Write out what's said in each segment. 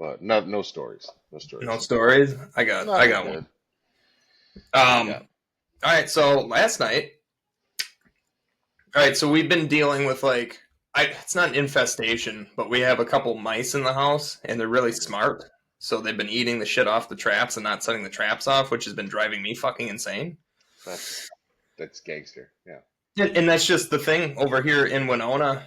but no stories. No No stories. stories. I Nothing got one. good. What you got? All right. So last night. All right. So we've been dealing with it's not an infestation, but we have a couple mice in the house, and they're really Mhm. smart. So they've been eating the shit off the traps and not setting the traps off, which has been driving me fucking insane. That's gangster. Yeah. And that's just the thing over here in Winona.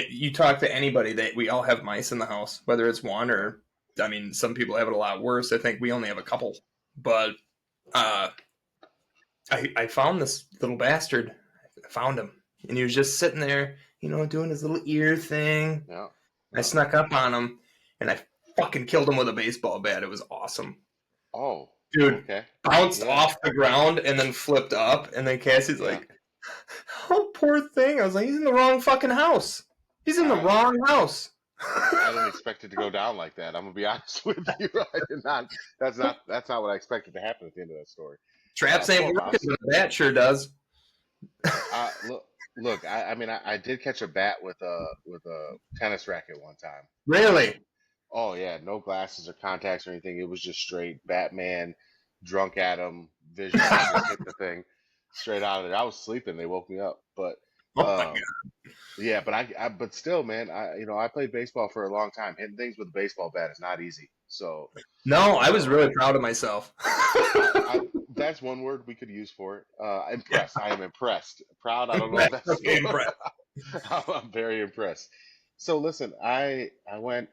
You talk to anybody, that we all have mice in the house, whether it's one Yeah. or, I mean, some people have it a lot worse. I think we only have a couple. But uh, I found this little bastard. I found him, and he was just sitting there, doing his little ear thing. Yeah. I Yeah. snuck up on him, and I fucking killed him with a baseball bat. It was awesome. Oh. Dude, Okay. bounced Yeah. off the ground and then flipped up, and then Cassie's Yeah. like, "Oh, poor thing." I was like, "He's in the wrong fucking house. He's in the wrong house." I didn't expect it to go down like that. I'm gonna be honest with you. I did not. That's not what I expected to happen at the end of that story. Traps ain't Poor working, mouse. but that sure does. Look. I mean, I did catch a bat with a tennis racket one time. Really? Oh yeah, no glasses or contacts or anything. It was just straight Batman, drunk Adam, vision. Just hit the thing straight out of there. I was sleeping. They woke me up. But Oh my um, god. yeah, but but still, man, I played baseball for a long time. Hitting things with a baseball bat is not easy. So No, I you was know, really proud of myself. that's one word we could use for it. Yeah, Impressed. I am impressed. Proud. I don't know if impressed. that's. Okay, impressed. I'm very impressed. So listen, I went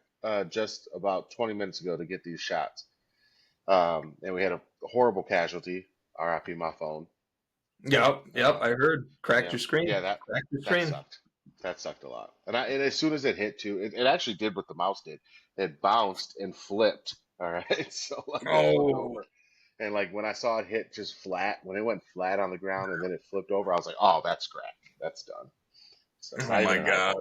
just about 20 minutes ago to get these shots, and we had a horrible casualty. R.I.P. my phone. Yep, Uh, I heard. Cracked yeah, your yeah, screen. Cracked your that screen. sucked. That sucked a lot. And as soon as it hit too, it actually did what the mouse did. It bounced and flipped. All right, so like it flipped Oh, over. And like when I saw it hit just flat, when it went flat on the ground and then it flipped over, I was like, oh, that's cracked. That's done. So it's oh not my even an god.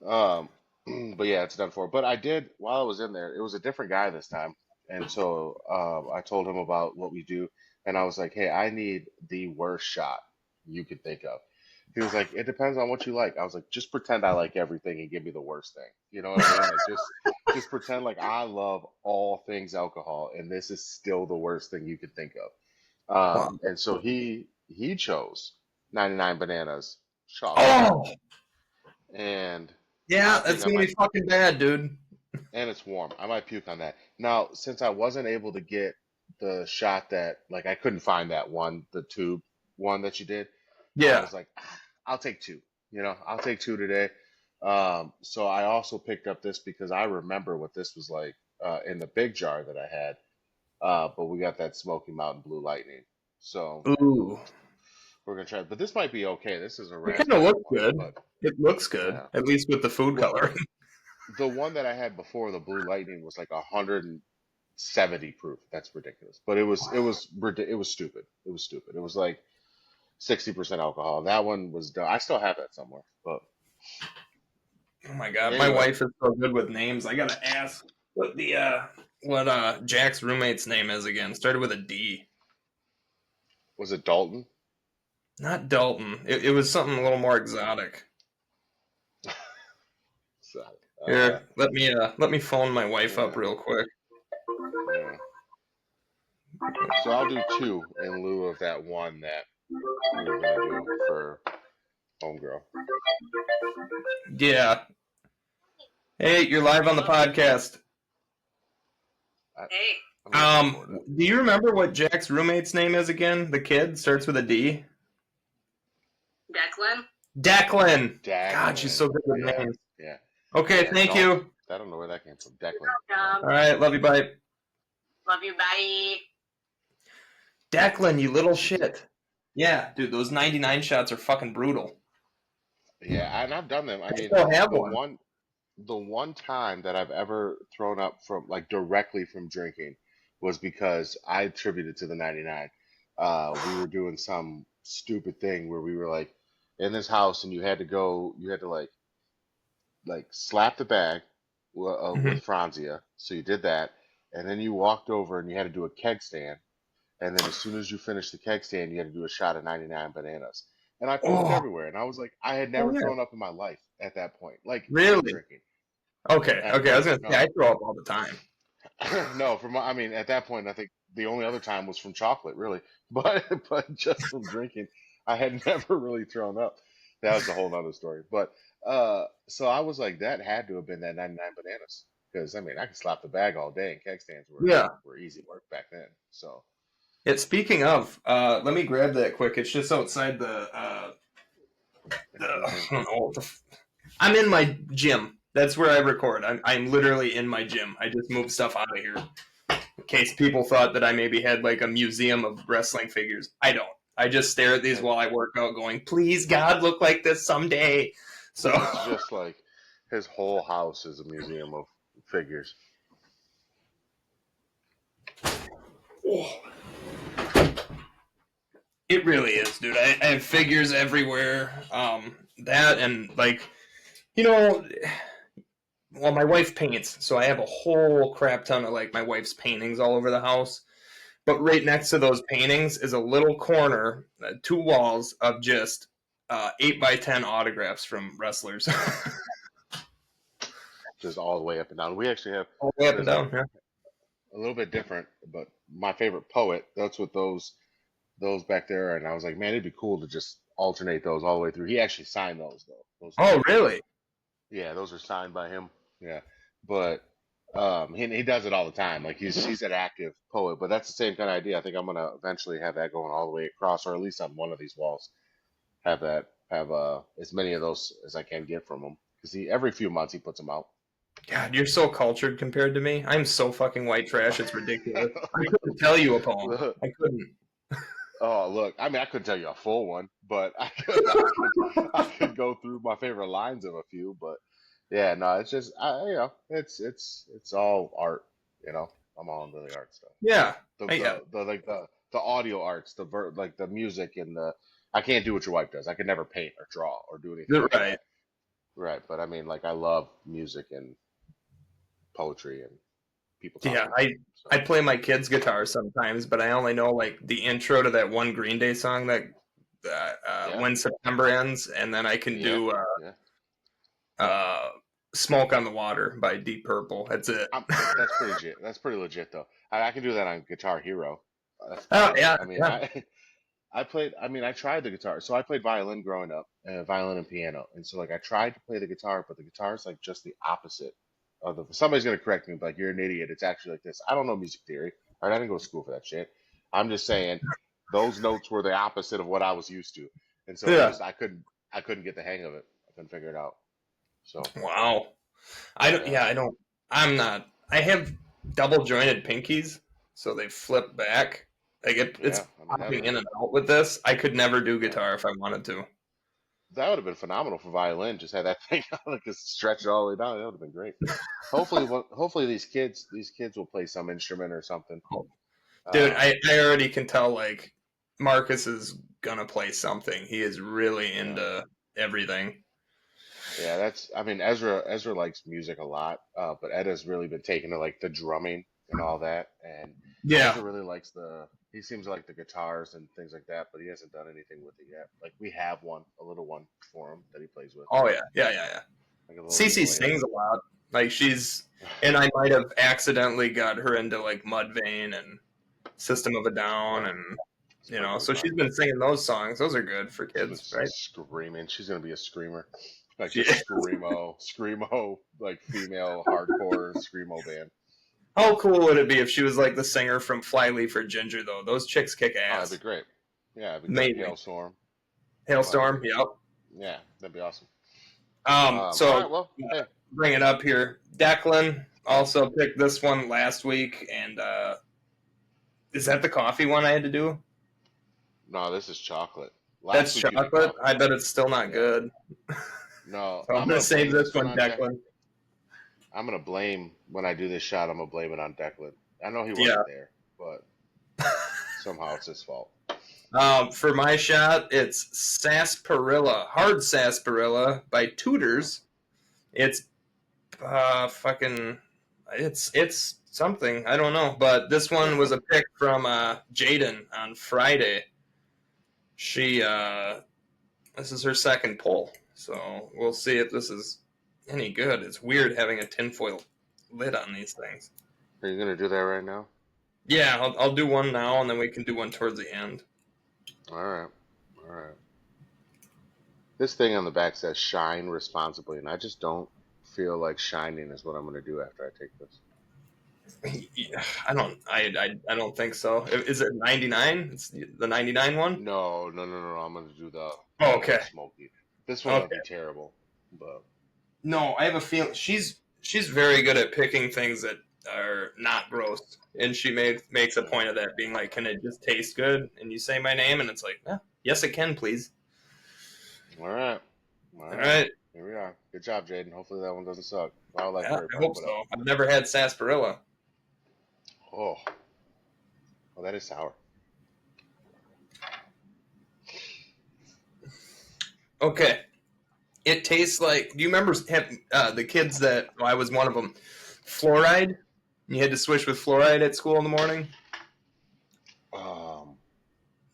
iPhone. But yeah, it's done for. But I did while I was in there. It was a different guy this time, and so I told him about what we do, and I was like, "Hey, I need the worst shot you could think of." He was like, "It depends on what you like." I was like, "Just pretend I like everything and give me the worst thing." You know what I mean? Like just pretend like I love all things alcohol, and this is still the worst thing you could think of. Wow. And so he chose 99 bananas chocolate, Oh, and I yeah, think that's I gonna be might. fucking bad, dude. And it's warm. I might puke on that. Now, since I wasn't able to get the shot that, like, I couldn't find that one, the tube one that you did, I Yeah. was like, I'll take two. I'll take two today. So I also picked up this because I remember what this was like in the big jar that I had. But we got that Smoky Mountain Blue Lightning. So Ooh. we're gonna try. But this might be okay. This is a It kind of raspberry looks one, good. but It looks good, yeah. at least with the food Well, coloring. the one that I had before, the Blue Lightning, was like 170 proof. That's ridiculous. But it was stupid. It was stupid. It was like 60% alcohol. That one was done. I still have that somewhere. But Oh my god, my anyway, wife is so good with names. I gotta ask what Jack's roommate's name is again. Started with a D. was it Dalton? Not Dalton. It was something a little more exotic. So, Here, let me phone my wife up yeah, real quick. yeah. So I'll do two in lieu of that one that we were gonna do for homegirl. Yeah. Hey, you're live on the podcast. I, Hey, I'm getting recorded. Do you remember what Jack's roommate's name is again? The kid starts with a D. Declan. Declan. God, she's Declan. so good with Yeah, names. yeah, Okay, yeah. thank Dalton. you. I don't know where that came from. Declan. Yeah. All right, love you, bye. Love you. Bye. Declan, you little shit. Yeah, dude, those 99 shots are fucking brutal. Yeah, and I've done them. I I mean, still have the one. one the one time that I've ever thrown up from like directly from drinking was because I attributed to the 99. We were doing some stupid thing where we were like in this house and you had to like slap the bag Mhm. with Franzia. So you did that, and then you walked over and you had to do a keg stand. And then as soon as you finished the keg stand, you had to do a shot of 99 bananas. And I puked Oh, everywhere. And I was like, I had oh never yeah. thrown up in my life at that point, like from Really? drinking. Okay. At Okay. I was first, gonna say I throw up all the time. no, I mean, at that point, I think the only other time was from chocolate, really. But just from drinking, I had never really thrown up. That was a whole nother story. But so I was like, that had to have been that 99 bananas, because I mean, I could slap the bag all day, and keg stands Yeah. were easy work back then. So Yeah. Speaking of, let me grab that quick. It's just outside it's the I gym. don't know I'm in my gym. That's where I record. I'm literally in my gym. I just moved stuff out of here in case people thought that I maybe had like a museum of wrestling figures. I don't. I just stare at these while I work out, going, "Please, God, look like this someday." So It's just like his whole house is a museum of figures. it really is, dude. I have figures everywhere. That and like, you know, well, my wife paints, so I have a whole crap ton of like my wife's paintings all over the house. But right next to those paintings is a little corner, two walls of just 8x10 autographs from wrestlers, Just all the way up and down. We actually have all the way up and there's a down. Yeah. a little bit different, but my favorite poet, that's what those back there. And I was like, man, it'd be cool to just alternate those all the way through. He actually signed those though. Oh, really? Yeah, those are signed by him. Yeah, but he does it all the time. Like he's an active poet, but that's the same kind of idea. I think I'm gonna eventually have that going all the way across, or at least on one of these walls, have as many of those as I can get from him, because he every few months he puts them out. God, you're so cultured compared to me. I'm so fucking white trash. It's ridiculous. I couldn't tell you a poem. Look, I couldn't. oh, look, I mean, I couldn't tell you a full one, but I could go through my favorite lines of a few. But yeah, no, it's just it's all art. You know, I'm all into the art stuff. Yeah. Yeah. The like the audio arts, like the music and the. I can't do what your wife does. I could never paint or draw or do anything You're like right. that. Right, but I mean, like I love music and poetry and people Yeah. talking. I So play my kids' guitar sometimes, but I only know like the intro to that one Green Day song that yeah, when September ends, and then I can yep, do yeah. uh, "Smoke on the Water" by Deep Purple. That's it. That's pretty legit. That's pretty legit though. I can do that on Guitar Hero. That's Oh about it. yeah, I mean, yeah. I played. I mean, I tried the guitar. So I played violin growing up, violin and piano. And so like I tried to play the guitar, but the guitar is like just the opposite of the. Somebody's gonna correct me, but like you're an idiot. It's actually like this. I don't know music theory. All right, I didn't go to school for that shit. I'm just saying those notes were the opposite of what I was used to, and so it Yeah. just I couldn't get the hang of it. I couldn't figure it out. So Wow. I don't. yeah, Yeah, I don't. I'm not. I have double jointed pinkies, so they flip back. Like it's yeah. I mean popping in and out with this. I could never do yeah. guitar if I wanted to. That would have been phenomenal for violin. Just had that thing on, just stretch it all the way down. That would have been great. Hopefully, hopefully these kids will play some instrument or something. Dude, Um, I already can tell like Marcus is gonna play something. He is really yeah, into everything. yeah. That's. I mean, Ezra likes music a lot, but Ed has really been taking to like the drumming and all that. And Yeah. Ezra really likes the. He seems to like the guitars and things like that, but he hasn't done anything with it yet. Like we have one, a little one for him that he plays with, Oh yeah. Yeah, yeah, yeah. like a little Cece ukulele. sings a lot. Like she's and I might have accidentally got her into like Mudvayne and System of a Down and It's you know, perfectly so she's fine. been singing those songs. Those are good for She's been kids, right? screaming. She's gonna be a screamer, like She, just screamo, like female hardcore screamo band. how cool would it be if she was like the singer from Flyleaf or Ginger though? Those chicks kick Oh, that'd ass. be great. Yeah, that'd be great. Amazing. Hailstorm. Hailstorm, Um, yep. yeah, that'd be awesome. All So right. Well, hey, bring it up here. Declan also picked this one last week, and is that the coffee one I had to do? no, this is chocolate. That's Last week you did chocolate. coffee. I bet it's still not Yeah. good. No, So I'm I'm gonna gonna save blame this this one one, on Deck. Declan. I'm gonna blame when I do this shot. I'm gonna blame it on Declan. I know he Yeah. wasn't there, but somehow it's his fault. For my shot, it's sarsaparilla, hard sarsaparilla by Tudors. It's fucking, it's something I don't know, but this one was a pick from Jaden on Friday. She this is her second pull, so we'll see if this is any good. It's weird having a tinfoil lid on these things. Are you gonna do that right now? Yeah, I'll do one now, and then we can do one towards the end. All right, all right. This thing on the back says "shine responsibly," and I just don't feel like shining is what I'm gonna do after I take this. Yeah, I don't think so. Is it 99? It's the 99 one? No, no, no, no, no. I'm gonna do Oh, the okay. smoky. This one Okay. would be terrible, but No, I have a feeling she's very good at picking things that are not gross, and she makes a point of that, being like, "Can it just taste good?" And you say my name, and it's like, "Yes, it can, please." all right, all All right. right. Here we are. Good job, Jaden. Hopefully that one doesn't suck. I like Yeah, Prairie I Pie, hope but so. I've never had sarsaparilla. oh, well, that is sour. Okay. It tastes like. Do you remember the kids that I was one of them? Fluoride. You had to swish with fluoride at school in the morning. Um.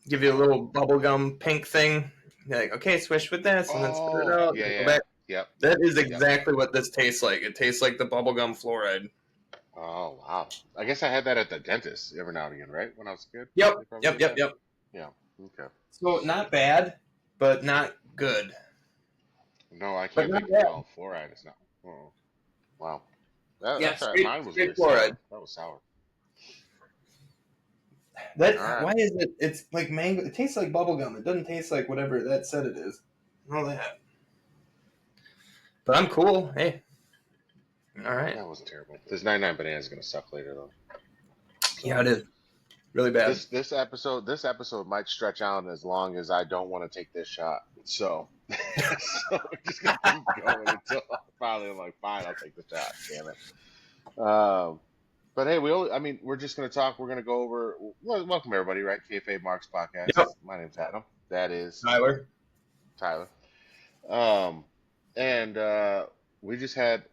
Give you a little bubblegum pink thing. You're like, okay, swish with this, and then spit it Oh, out. yeah, And go yeah, back. yep, That is yep. exactly what this tastes like. It tastes like the bubblegum fluoride. Oh, wow. I guess I had that at the dentist every now and again, right? When I was a kid. Yep, They probably yep, did yep, that. yep. Yeah. Okay. So not bad, but not good. No, I But can't not think. bad. No, fluoride is not. Oh, wow. Yeah, That's all right. Mine was straight really fluoride. sour. That was sour. That All right. why is it? It's like mango. It tastes like bubblegum. It doesn't taste like whatever that said it is. All that. But I'm cool. Hey, all right. That wasn't terrible. This 99 banana is gonna suck later though. So Yeah, it is really bad. this episode might stretch out as long as I don't want to take this shot. So so we're just gonna keep going until finally I'm like, fine, I'll take the shot. Damn it. But hey, I mean, we're just gonna talk. We're gonna go over. Welcome everybody, right? KFA Marks podcast. Yep. My name's Adam. That is Tyler. Tyler. And we just had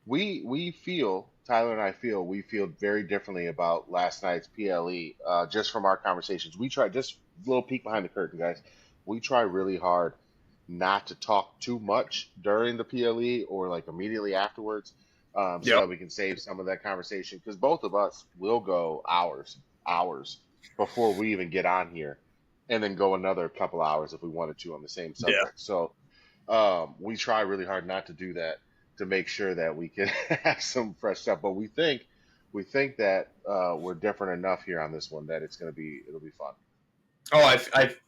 we feel Tyler and I feel we feel very differently about last night's PLE. Just from our conversations, we try just a little peek behind the curtain, guys. We try really hard not to talk too much during the PLE or like immediately afterwards, so Yep. that we can save some of that conversation because both of us will go hours before we even get on here, and then go another couple hours if we wanted to on the same subject. Yeah. So we try really hard not to do that to make sure that we can have some fresh stuff. But we think that we're different enough here on this one that it'll be fun. Oh, I've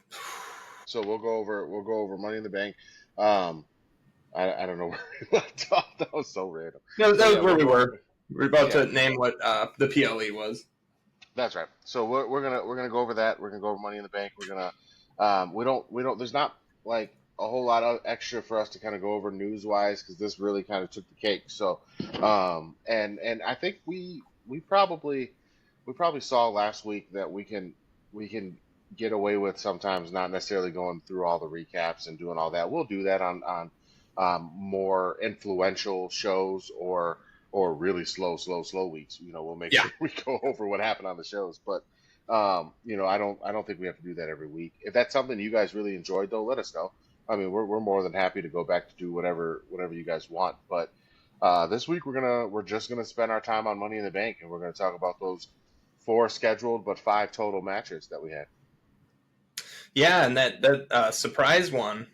So we'll go over Money in the Bank. I don't know where we left off. That was so random. no, that So, was yeah, where we we'll go- were. We're about Yeah. to name what the PLE was. That's right. So we're gonna go over that. We're gonna go over Money in the Bank. We're gonna we don't. There's not like a whole lot of extra for us to kind of go over news wise because this really kind of took the cake. So and I think we probably saw last week that we can get away with sometimes not necessarily going through all the recaps and doing all that. We'll do that on more influential shows or really slow weeks. We'll make Yeah. sure we go over what happened on the shows. But I don't think we have to do that every week. If that's something you guys really enjoyed, though, let us know. I mean, we're more than happy to go back to do whatever you guys want. But this week we're just gonna spend our time on Money in the Bank, and we're gonna talk about those 4 scheduled but 5 total matches that we had. Yeah, and that surprise one,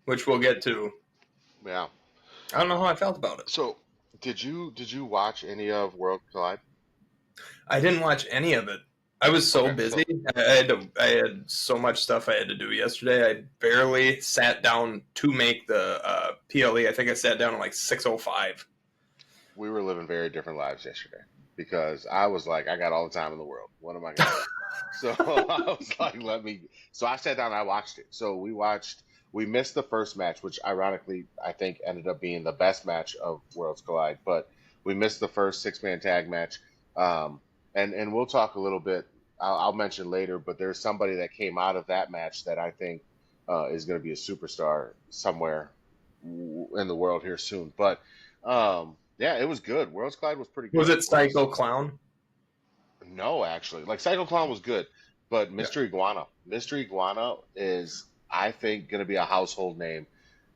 which we'll get to. Yeah. I don't know how I felt about it. So did you watch any of World Collide? I didn't watch any of it. I was so Okay, so- busy. I had so much stuff I had to do yesterday. I barely sat down to make the PLE. I think I sat down at like 6:05. We were living very different lives yesterday because I was like, I got all the time in the world. What am I gonna do? So I was like, So I sat down and I watched it. So we missed the first match, which ironically I think ended up being the best match of Worlds Collide. But we missed the first 6-man tag match. And we'll talk a little bit. I'll mention later, but there's somebody that came out of that match that I think is going to be a superstar somewhere in the world here soon. But yeah, it was good. Worlds Collide was pretty good. Was it Psycho Clown? No, actually, like Psycho Clown was good, but Mystery Iguana is, I think, going to be a household name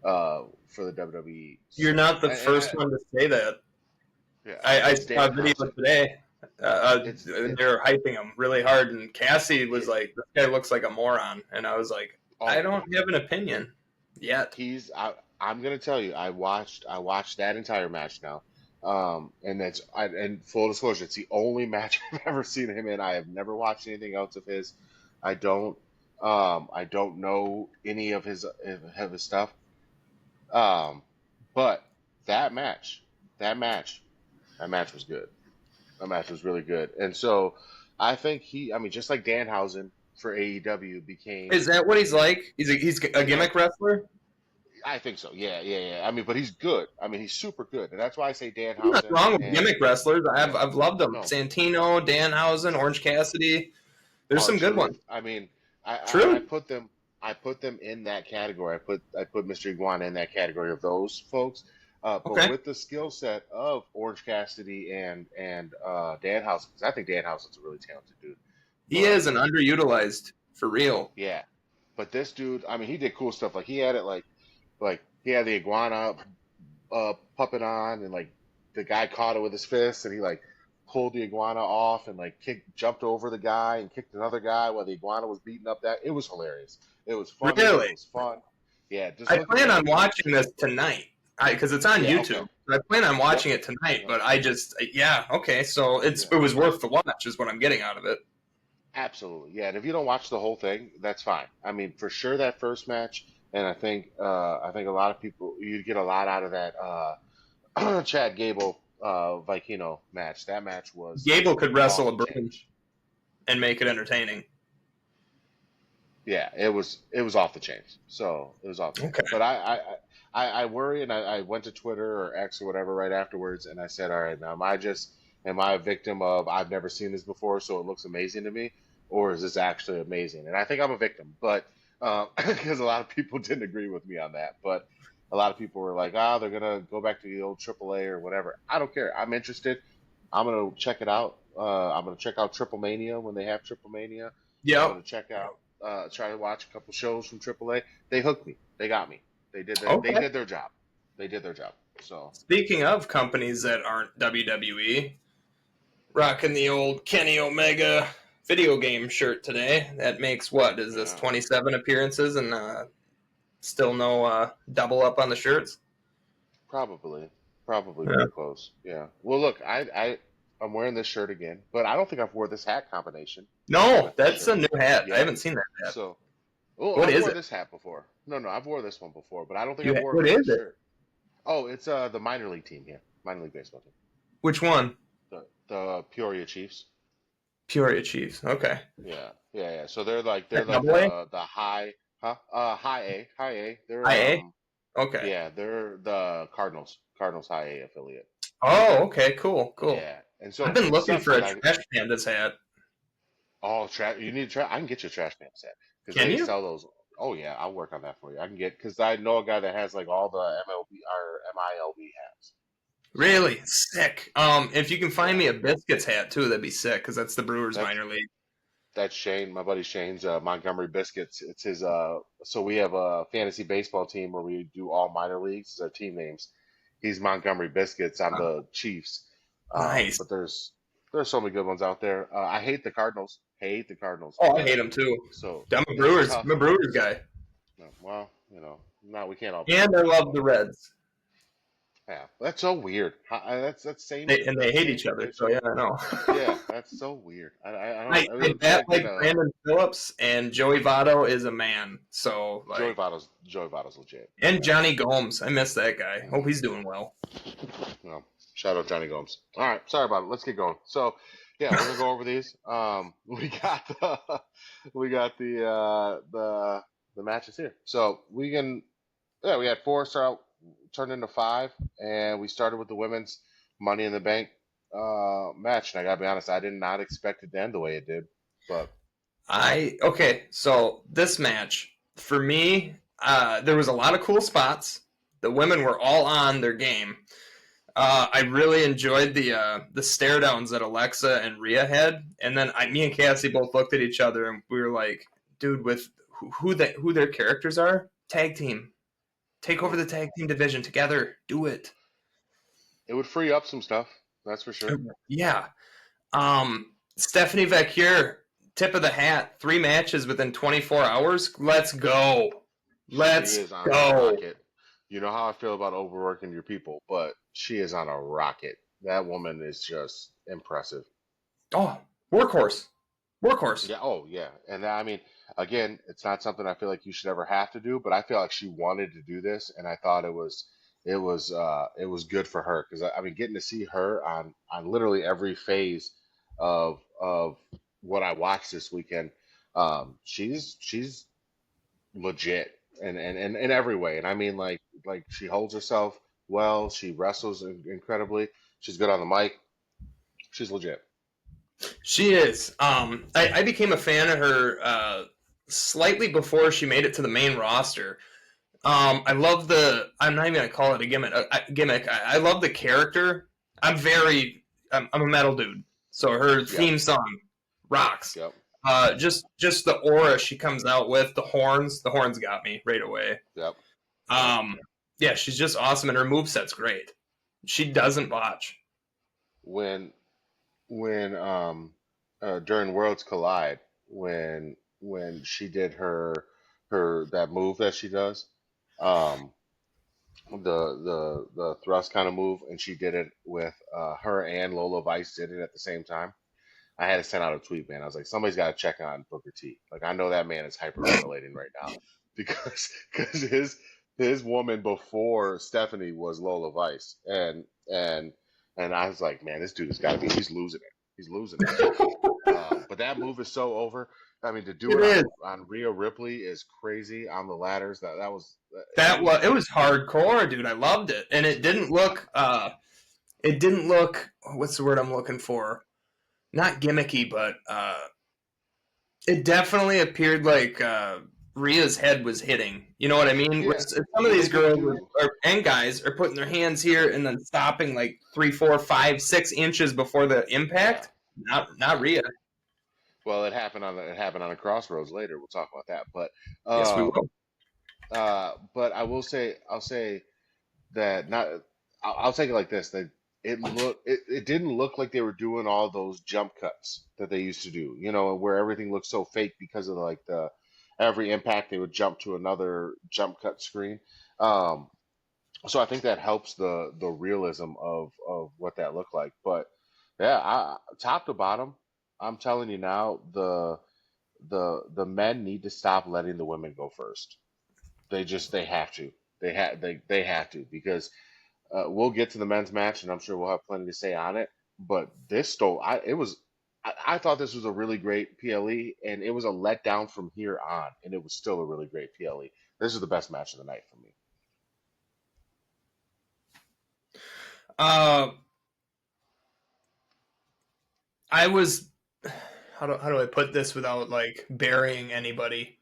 for the WWE. You're So, not the and first one to say that. yeah, I it's saw a video Danhausen. today. It, They're hyping him really hard, and Cassie was it, like, "This guy looks like a moron," and I was like, "I oh, don't have an opinion yet." he's I'm gonna tell you, I watched that entire match now. And and full disclosure, it's the only match I've ever seen him in. I have never watched anything else of his. I don't I don't know any of his stuff. Um, but that match, that match, that match was good. That match was really good. And so I think I mean, just like Danhausen for AEW became, Is that what he's like? He's a yeah, gimmick wrestler. I think so. Yeah, yeah, yeah. I mean, but he's good. I mean, he's super good. And that's why I say There's nothing Danhausen wrong with and gimmick wrestlers. I've no, I've loved them. no. Santino, Danhausen, Orange Cassidy. There's some good R-Truth. ones. I mean, I True. put them in that category. I put Mr. Iguana in that category of those folks. But Okay. with the skill set of Orange Cassidy and Danhausen, because I think Danhausen's a really talented dude. He But is an underutilized for real. yeah, but this dude, I mean, he did cool stuff. Like he had it like he had the iguana puppet on, and like the guy caught it with his fist, and he like pulled the iguana off and like jumped over the guy and kicked another guy while the iguana was beating up that. It was hilarious. It was funny. It Really. was fun. Yeah, just I look plan at on it. watching this tonight because it's on Yeah, okay. YouTube. I plan on Yep. watching it tonight, Yep. but yeah, okay. So it Yeah. was worth the watch, is what I'm getting out of it. Absolutely. Yeah, and if you don't watch the whole thing, that's fine. I mean, for sure that first match, and I think a lot of people you'd get a lot out of that Chad Gable Vikino match. That match was Gable could off wrestle a the broom chain. and make it entertaining. Yeah, it was off the chains. So it was off the chains. Okay. But I worry, and I went to Twitter or X or whatever right afterwards, and I said, all right, now am I a victim of I've never seen this before, so it looks amazing to me, or is this actually amazing? And I think I'm a victim, but because a lot of people didn't agree with me on that, but a lot of people were like, they're gonna go back to the old AAA or whatever. I don't care. I'm interested. I'm gonna check it out. I'm gonna check out Triple Mania when they have Triple Mania. I'm Yep. gonna check out, try to watch a couple shows from AAA. They hooked me. They got me. They Okay. did their job. They did their job. So Speaking of companies that aren't WWE, rocking the old Kenny Omega video game shirt today. That makes what is this yeah, 27 appearances and still no double up on the shirts? probably Yeah. pretty close. Yeah. Well, look, I'm wearing this shirt again, but I don't think I've wore this hat combination No, with this that's a shirt. new hat. I Yeah. haven't seen that hat. So, well, What I've is wore it? this hat before. No, I've wore this one before, but I don't think I've wore it What with is this it? shirt. Oh, it's the minor league team here, minor league baseball team, Which one? the Peoria Chiefs. Peoria Chiefs. Okay. Yeah, yeah, yeah. So they're like Double A? the high, high A. They're IA? Okay. yeah, they're the Cardinals high A affiliate. Oh, okay. Cool. Yeah, and so I've been it looking sucks for a that Trash Pandas hat. trash. You need trash. I can get you a trash pan set because Can they you? sell those. Oh yeah, I'll work on that for you. I can get because I know a guy that has like all the MLB or MILB hats. So Really sick. If you can find yeah, me a Biscuits hat too, that'd be sick because that's the Brewers that's minor league. that's Shane, my buddy Shane's Montgomery Biscuits. It's his. So we have a fantasy baseball team where we do all minor leagues. It's our team names. He's Montgomery Biscuits. I'm Oh, the Chiefs. nice. But there's so many good ones out there. I hate the Cardinals. Hate the Cardinals. Oh, I hate them too. So I'm a it's Brewers. tough. I'm a Brewers guy, No, well, no, we can't all be and I Brewers. love the Reds. Yeah, that's so weird. That's same. And they That hate same each other. So tradition. yeah, I know. Yeah, that's so weird. I I don't try bat to like get a Brandon Phillips, and Joey Votto is a man. So Joey like, Votto's legit. and Yeah. Johnny Gomes. I miss that guy. Mhm. Hope he's doing well. No, shout out Johnny Gomes. All right, sorry about it. Let's get going. So, yeah, we're gonna go over these. We got the matches here. So we had four start out, turned into five, and we started with the women's Money in the Bank match. And I gotta be honest, I did not expect it to end the way it did. But Okay, so this match for me, there was a lot of cool spots. The women were all on their game. I really enjoyed the stare downs that Alexa and Rhea had, and then me and Cassie both looked at each other and we were like, "Dude, with who their characters are, tag team, Take over the tag team division together. Do it. It would free up some stuff, that's for sure. Yeah. Stephanie Vecchio, tip of the hat. 3 matches within 24 hours. Let's go. Let's She is on a go. rocket. You know how I feel about overworking your people, but she is on a rocket. That woman is just impressive. Oh, workhorse. Workhorse. Yeah. Oh, yeah. And I mean, again, it's not something I feel like you should ever have to do, but I feel like she wanted to do this, and I thought it was good for her because I mean, getting to see her on literally every phase of what I watched this weekend, she's legit and in every way. And I mean, like she holds herself well. She wrestles incredibly. She's good on the mic. She's legit. She is. I became a fan of her slightly before she made it to the main roster. I love the. I'm not even gonna call it a gimmick. I love the character. I'm a metal dude, so her Yep. theme song rocks. Yep. Just the aura she comes out with, the horns. The horns got me right away. Yep. Yeah, she's just awesome, and her moveset's great. She doesn't botch. When during Worlds Collide, when she did her that move that she does, um the thrust kind of move, and she did it with her and Lola Vice did it at the same time. I had to send out a tweet, man. I was like, somebody's got to check on Booker T. Like, I know that man is hyperventilating right now because his woman before Stephanie was Lola Vice, and I was like, man, this dude has got to be. He's losing it. He's losing it. But that move is so over. I mean, to do It it is. on Rhea Ripley is crazy on the ladders. It was hardcore, dude. I loved it, and it didn't look. What's the word I'm looking for? Not gimmicky, but it definitely appeared like Rhea's head was hitting. You know what I mean? Yeah. Some of these girls and guys are putting their hands here and then stopping like 3, 4, 5, 6 inches before the impact. Not Rhea. Well, it happened on a Crossroads later. We'll talk about that, but Yes, we will. but I'll say that not. I'll take it like this: that it didn't look like they were doing all those jump cuts that they used to do. You know, where everything looked so fake because of like the every impact they would jump to another jump cut screen. Um, so I think that helps the realism of what that looked like. But yeah, top to bottom, I'm telling you now, the men need to stop letting the women go first. They have to. They have to because we'll get to the men's match, and I'm sure we'll have plenty to say on it. But this stole. I thought this was a really great PLE, and it was a letdown from here on, and it was still a really great PLE. This is the best match of the night for me. I was. How do I put this without like burying anybody?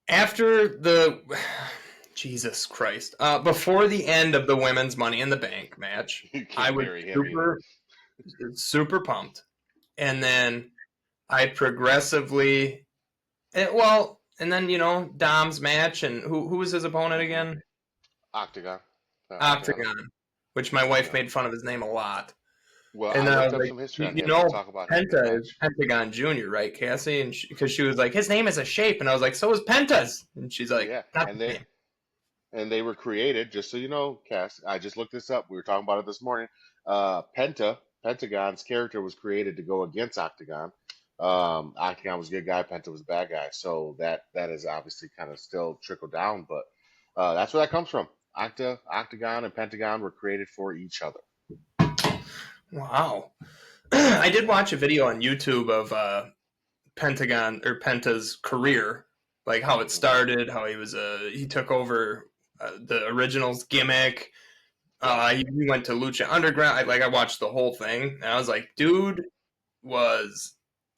After the Jesus Christ, before the end of the women's Money in the Bank match, You can't I was bury him either. super pumped, and then I progressively, and then Dom's match, and who was his opponent again? Octagon. Octagon, which my wife made fun of his name a lot. Well, And I then I looked was up like, some history on you him. know, We'll talk about him in the Penta is match. Pentagon Junior, right, Cassie? And because she was like, his name is a shape, and I was like, so is Penta's, and she's like, Yeah, not and the same. they were created, just so you know, Cass. I just looked this up. We were talking about it this morning. Pentagon's character was created to go against Octagon. Octagon was a good guy. Penta was a bad guy. So that is obviously kind of still trickled down, but that's where that comes from. Octagon, and Pentagon were created for each other. Wow. I did watch a video on YouTube of Pentagon or Penta's career, like how it started, how he took over the originals gimmick. He went to Lucha Underground. I watched the whole thing, and I was like, dude was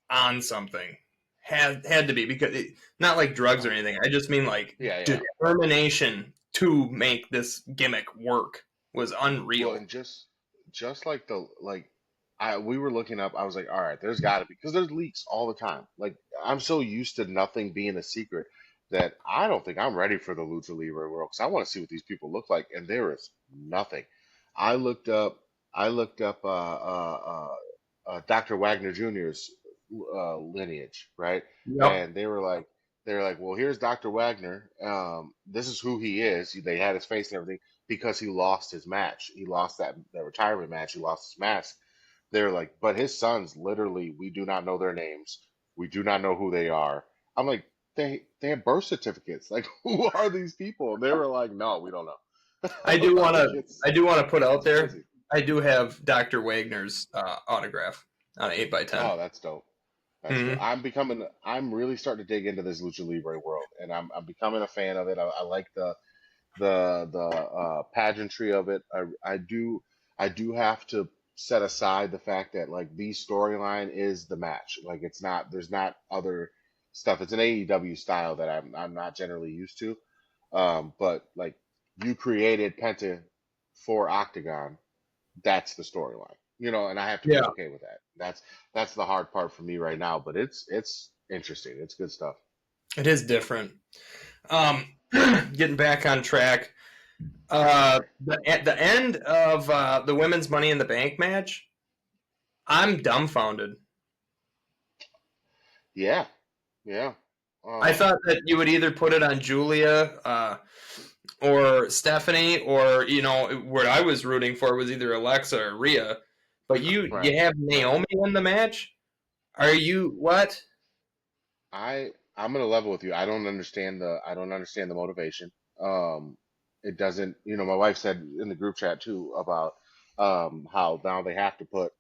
on something. Had to be because not like drugs or anything. I just mean like determination to make this gimmick work was unreal. Well, and just like we were looking up. I was like, all right, there's got to be because there's leaks all the time. Like I'm so used to nothing being a secret, that I don't think I'm ready for the Lucha Libre world because I want to see what these people look like, and there is nothing. I looked up, Dr. Wagner Jr.'s lineage, right? Yep. And they're like, well, here's Dr. Wagner. This is who he is. They had his face and everything because he lost his match. He lost that retirement match. He lost his mask. They're like, but his sons, literally, we do not know their names. We do not know who they are. I'm like, they have birth certificates. Like, who are these people? And they were like, no, we don't know. I do want Like, to. I do want to put out it's there. crazy. I do have Dr. Wagner's autograph on an 8x10. Oh, that's dope. That's dope. Hmm. I'm really starting to dig into this lucha libre world, and I'm becoming a fan of it. I like the pageantry of it. I do have to set aside the fact that like the storyline is the match. Like it's not there's not other stuff. It's an AEW style that I'm not generally used to. But like you created Penta for Octagon, that's the storyline. And I have to be Yeah, okay with that. That's the hard part for me right now, but it's interesting. It's good stuff. it is different. Um, getting back on track. At the end of the women's Money in the Bank match, I'm dumbfounded. Yeah, yeah. I Um, thought that you would either put it on Julia or Stephanie, or what I was rooting for was either Alexa or Rhea. But right, you have right. Naomi in the match. Are you what? I'm gonna level with you. I don't understand the motivation. Um, it doesn't. My wife said in the group chat too about how now they have to put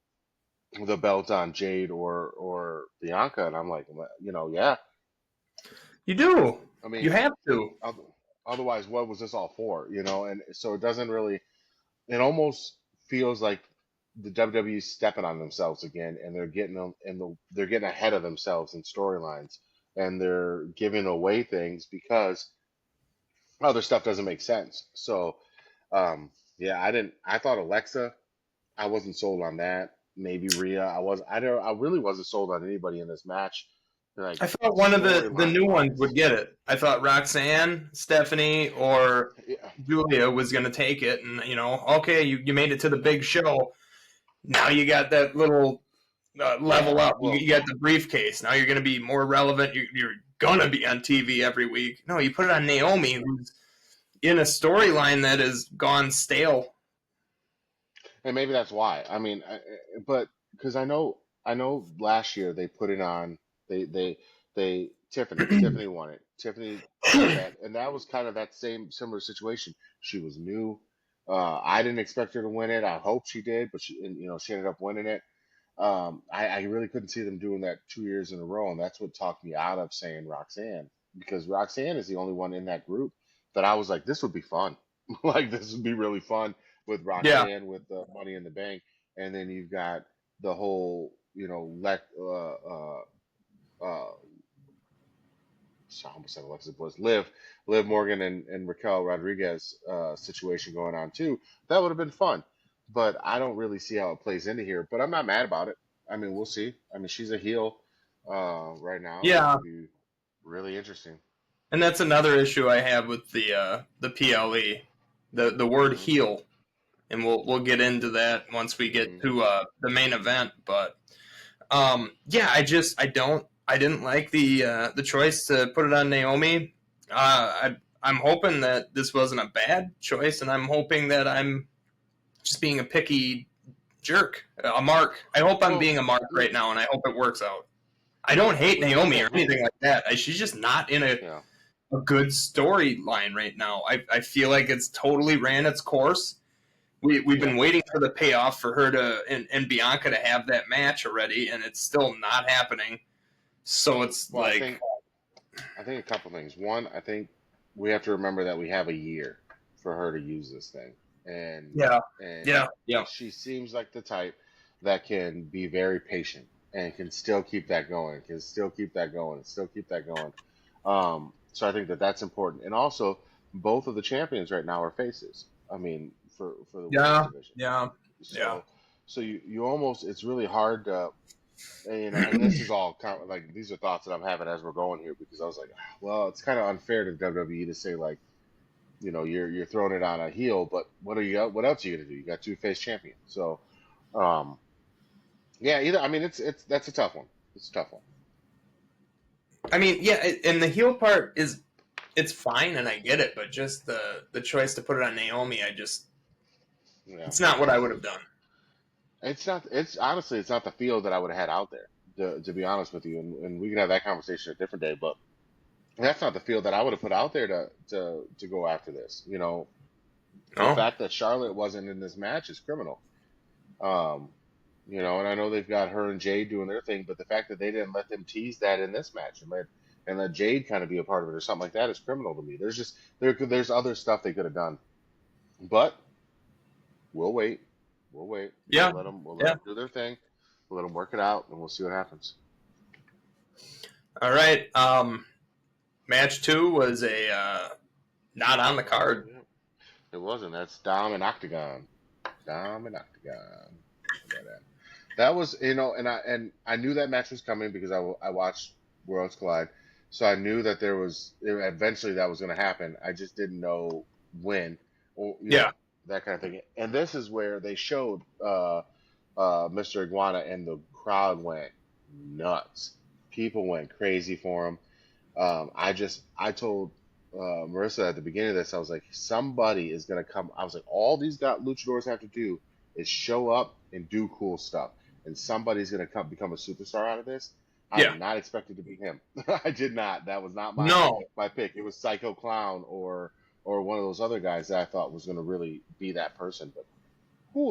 the belt on Jade or Bianca, and I'm like, well, yeah. You do. I You mean, have to. oth- otherwise, what was this all for? And so it doesn't really. It almost feels like the WWE is stepping on themselves again, and they're getting them, they're getting ahead of themselves in storylines, and they're giving away things because other stuff doesn't make sense. So, yeah, I thought Alexa, I wasn't sold on that. Maybe Rhea, I really wasn't sold on anybody in this match. Like I thought one of the storyline new ones would wise, get it. I thought Roxanne, Stephanie, or yeah, Julia was going to take it, and okay, you made it to the big show. Now you got that little yeah. level up. You Well, got the briefcase. Now you're going to be more relevant. You're going to be on TV every week. No, you put it on Naomi, who's in a storyline that has gone stale. and maybe that's why. I mean, but because I know last year they put it on. They Tiffany won it. Tiffany got that, and that was kind of that same similar situation. She was new. I didn't expect her to win it. I hope she did, but she ended up winning it. I really couldn't see them doing that 2 years in a row, and that's what talked me out of saying Roxanne because Roxanne is the only one in that group that I was like, this would be fun. Like this would be really fun with Yeah, Roxanne with the Money in the Bank, and then you've got the whole, uh, I almost said Alexis Bliss, Liv Morgan and Raquel Rodriguez situation going on too. That would have been fun, but I don't really see how it plays into here. But I'm not mad about it. I mean, we'll see. I mean, she's a heel right now, and it yeah, could be really interesting. and that's another issue I have with the PLE, the word Hmm. heel, and we'll get into that once we get Hmm. to the main event. But yeah, I didn't like the choice to put it on Naomi. I'm hoping that this wasn't a bad choice, and I'm hoping that I'm just being a picky jerk, a mark. I hope I'm Well, being a mark no, right now, and I hope it works out. I don't hate well, you look Naomi at or who, anything like that. She's just not in yeah. a good storyline right now. I feel like it's totally ran its course. We've Yeah. been waiting for the payoff for her and Bianca to have that match already, and it's still not happening. So it's Well, like, I think a couple things. One, I think we have to remember that we have a year for her to use this thing, and yeah, and yeah, yeah, she seems like the type that can be very patient and can still keep that going, can still keep that going, still keep that going. So I think that that's important, and also both of the champions right now are faces. I mean, for the women's yeah, division. yeah, yeah. So you almost it's really hard to. And this is all kind of like these are thoughts that I'm having as we're going here because I was like, well, it's kind of unfair to WWE to say like, you're throwing it on a heel, but what else are you gonna do? You got two face champions, so um, yeah, either I mean it's that's a tough one. It's a tough one. I mean, yeah, and the heel part it's fine, and I get it, but just the choice to put it on Naomi, Yeah, it's not what I would have done. it's not. It's honestly, it's not the field that I would have had out there. To be honest with you, and we can have that conversation a different day, but that's not the field that I would have put out there to go after this. The No, fact that Charlotte wasn't in this match is criminal. Um, and I know they've got her and Jade doing their thing, but the fact that they didn't let them tease that in this match and let Jade kind of be a part of it or something like that is criminal to me. There's other stuff they could have done, but we'll wait. We'll wait. yeah, We'll let yeah. them do their thing. We'll let them work it out, and we'll see what happens. All right. Match 2 was a not on the card. Yeah, it wasn't. That's Dom and Octagon. Dom and Octagon. Look at that. That was, and I knew that match was coming because I watched Worlds Collide, so I knew that eventually that was going to happen. I just didn't know when, or Yeah. that kind of thing. And this is where they showed Mr. Iguana, and the crowd went nuts. People went crazy for him. I told Marissa at the beginning of this, I was like, somebody is going to come. I was like, all these luchadors have to do is show up and do cool stuff, and somebody's going to become a superstar out of this. I Yeah. did not expect it to be him. I did not. That was not No. my pick. It was Psycho Clown or one of those other guys that I thought was going to really be that person. But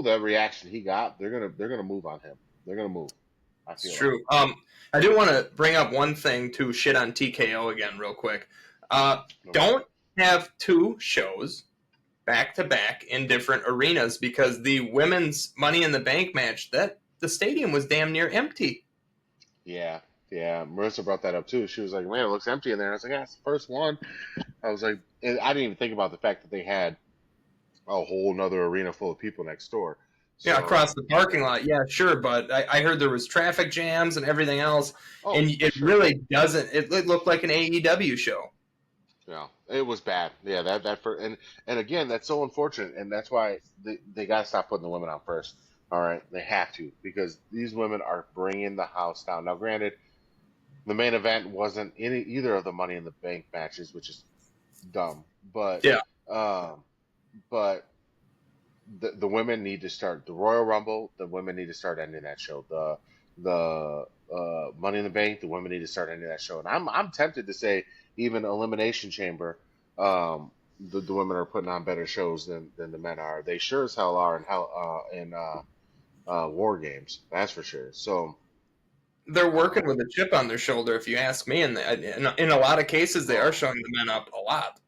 the reaction he got, they're gonna move on him. They're gonna move. I It's feel like. true. I do want to bring up one thing to shit on TKO again real quick. Don't have 2 shows back to back in different arenas because the women's Money in the Bank match, that the stadium was damn near empty. Yeah, yeah. Marissa brought that up too. She was like, "Man, it looks empty in there." I was like, "Yeah, it's the first one." I was like, and I didn't even think about the fact that they had a whole nother arena full of people next door. Yeah, So, across the parking lot. Yeah, sure, but I heard there was traffic jams and everything else, oh, and for it sure. really doesn't. It looked like an AEW show. Yeah, it was bad. Yeah, that for and again, that's so unfortunate, and that's why they got to stop putting the women on first. All right, they have to because these women are bringing the house down. Now, granted, the main event wasn't any either of the Money in the Bank matches, which is dumb. But Yeah, um, but the women need to start the Royal Rumble. The women need to start ending that show. The Money in the Bank. The women need to start ending that show. And I'm tempted to say even Elimination Chamber. The women are putting on better shows than the men are. They sure as hell are in War Games. That's for sure. So. they're working Um, with a chip on their shoulder, if you ask me. And in a lot of cases, they are well, showing the men up a lot.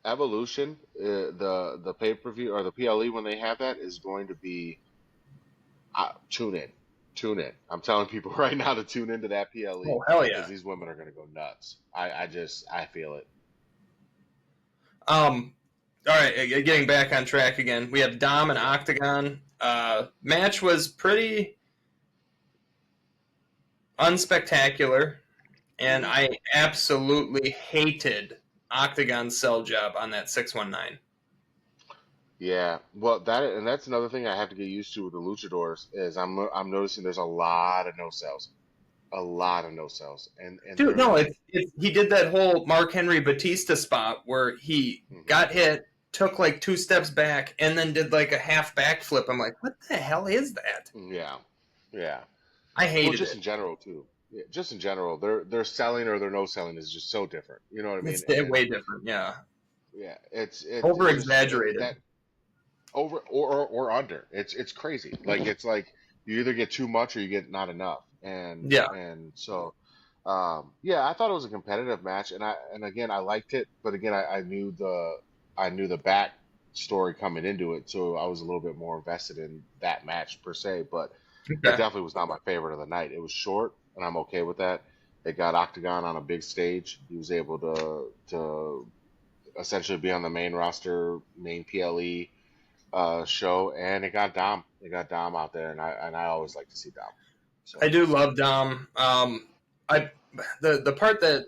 Evolution, the pay per view or the PLE when they have that is going to be tune in, tune in. I'm telling people right now to tune into that PLE Oh hell because yeah. these women are going to go nuts. I feel it. All right, getting back on track again. We have Dom and Octagon. Match was pretty unspectacular, and Hmm. I absolutely hated Octagon's sell job on that 619. Yeah, well that's another thing I have to get used to with the luchadors is I'm noticing there's a lot of no sells, and Dude, they're no, like, he did that whole Mark Henry Batista spot where he mhm, got hit, took like 2 steps back, and then did like a half backflip. I'm like, what the hell is that? yeah, yeah. I Well, hated just it. in general too. Yeah, just in general, their selling or their no selling is just so different. You know what I It's mean? And way different, yeah. yeah, it's Over just exaggerated. that over or under. It's crazy. It's like you either get too much or you get not enough. And Yeah. and so yeah, I thought it was a competitive match, and again I liked it, but again I knew the back story coming into it, so I was a little bit more invested in that match per se. But it Okay. definitely was not my favorite of the night. It was short, and I'm okay with that. It got Octagon on a big stage. He was able to essentially be on the main roster, main PLE show, and it got Dom. It got Dom out there, and I always like to see Dom. So I do love Dom. The part that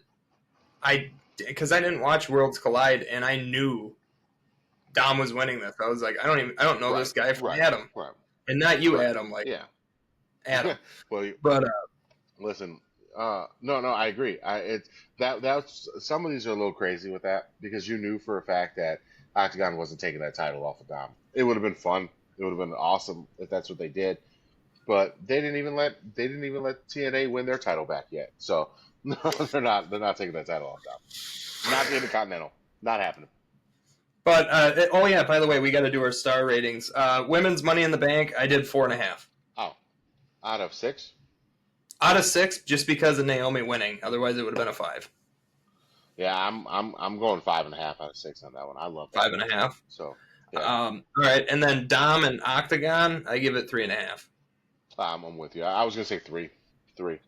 because I didn't watch Worlds Collide and I knew Dom was winning this. I was like, I don't know this guy from Adam, right, and not you, right. Adam, like Yeah. Adam. Well, But listen. No, I agree. That's some of these are a little crazy with that because you knew for a fact that Octagon wasn't taking that title off of Dom. It would have been fun. It would have been awesome if that's what they did. But they didn't even let TNA win their title back yet. So no, they're not taking that title off Dom. Not the Intercontinental. Not happening. But oh yeah, by the way, we got to do our star ratings. Women's Money in the Bank, I did 4.5 Oh, out of 6. out of 6, just because of Naomi winning. Otherwise, it would have been a 5. Yeah, I'm going 5.5 out of 6 on that one. I love that. 5.5. So yeah, All right, and then Dom and Octagon, I give it 3.5. I'm with you. I was gonna say 3,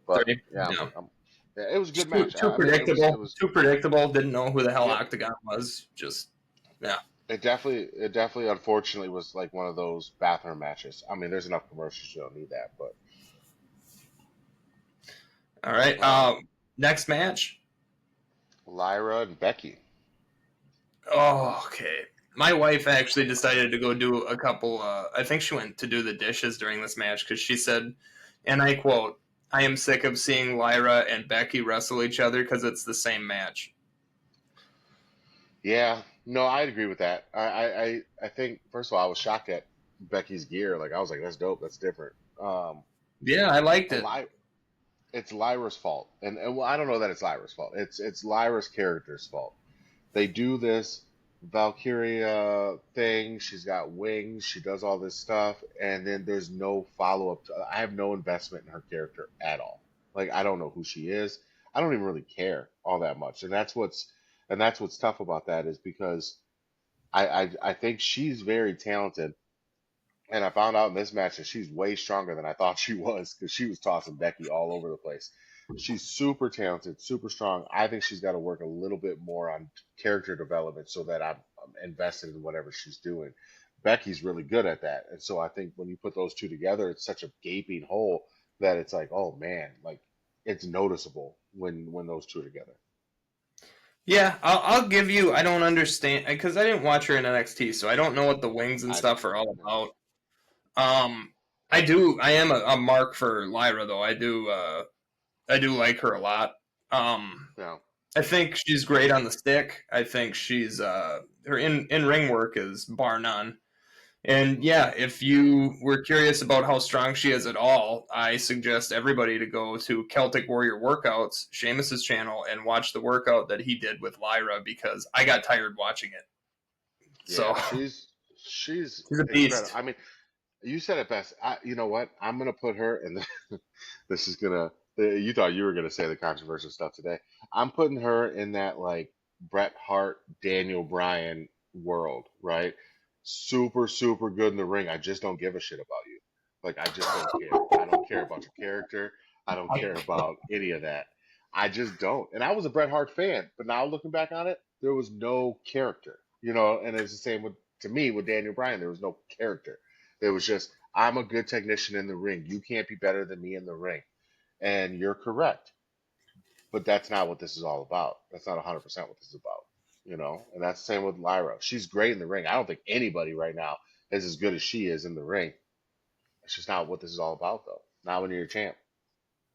but 3. yeah, No. yeah, it was a good Too, match. too I mean, predictable. it was Too predictable. Didn't know who the hell yep. Octagon was. Just yeah. It definitely, unfortunately, was like one of those bathroom matches. I mean, there's enough commercials, you don't need that, but All right. Next match. Lyra and Becky. Oh, okay. My wife actually decided to go do a couple. I think she went to do the dishes during this match because she said, and I quote, "I am sick of seeing Lyra and Becky wrestle each other because it's the same match." Yeah, no, I'd agree with that. I think first of all, I was shocked at Becky's gear. Like I was like, that's dope, that's different. Yeah, I liked it. It's Lyra's fault, and well, I don't know that it's Lyra's fault. It's Lyra's character's fault. They do this Valkyria thing. She's got wings. She does all this stuff, and then there's no follow up. I have no investment in her character at all. Like I don't know who she is. I don't even really care all that much, and that's what's tough about that is because I think she's very talented, and I found out in this match that she's way stronger than I thought she was because she was tossing Becky all over the place. She's super talented, super strong. I think she's got to work a little bit more on character development so that I'm invested in whatever she's doing. Becky's really good at that. And so I think when you put those two together, it's such a gaping hole that it's like, oh man, like it's noticeable when those two are together. Yeah, I'll give you. I don't understand because I didn't watch her in NXT, so I don't know what the wings and I stuff are all about. I do. I am a mark for Lyra though. I do. I do like her a lot. Yeah. I think she's great on the stick. I think she's her in ring work is bar none. And yeah, if you were curious about how strong she is at all, I suggest everybody to go to Celtic Warrior Workouts, Sheamus's channel, and watch the workout that he did with Lyra because I got tired watching it. So Yeah, she's she's a incredible. beast. I mean, you said it best. You know what? I'm gonna put her in this is gonna. You thought you were gonna say the controversial stuff today. I'm putting her in that like Bret Hart, Daniel Bryan world, right? Super, super good in the ring. I just don't give a shit about you. Like I just don't care. I don't care about your character. I don't care about any of that. I just don't. And I was a Bret Hart fan, but now looking back on it, there was no character, and it's the same with to me with Daniel Bryan. There was no character. It was just I'm a good technician in the ring. You can't be better than me in the ring. And you're correct. But that's not what this is all about. That's not 100% what this is about. And that's the same with Lyra. She's great in the ring. I don't think anybody right now is as good as she is in the ring. It's just not what this is all about, though. Not when you're a champ.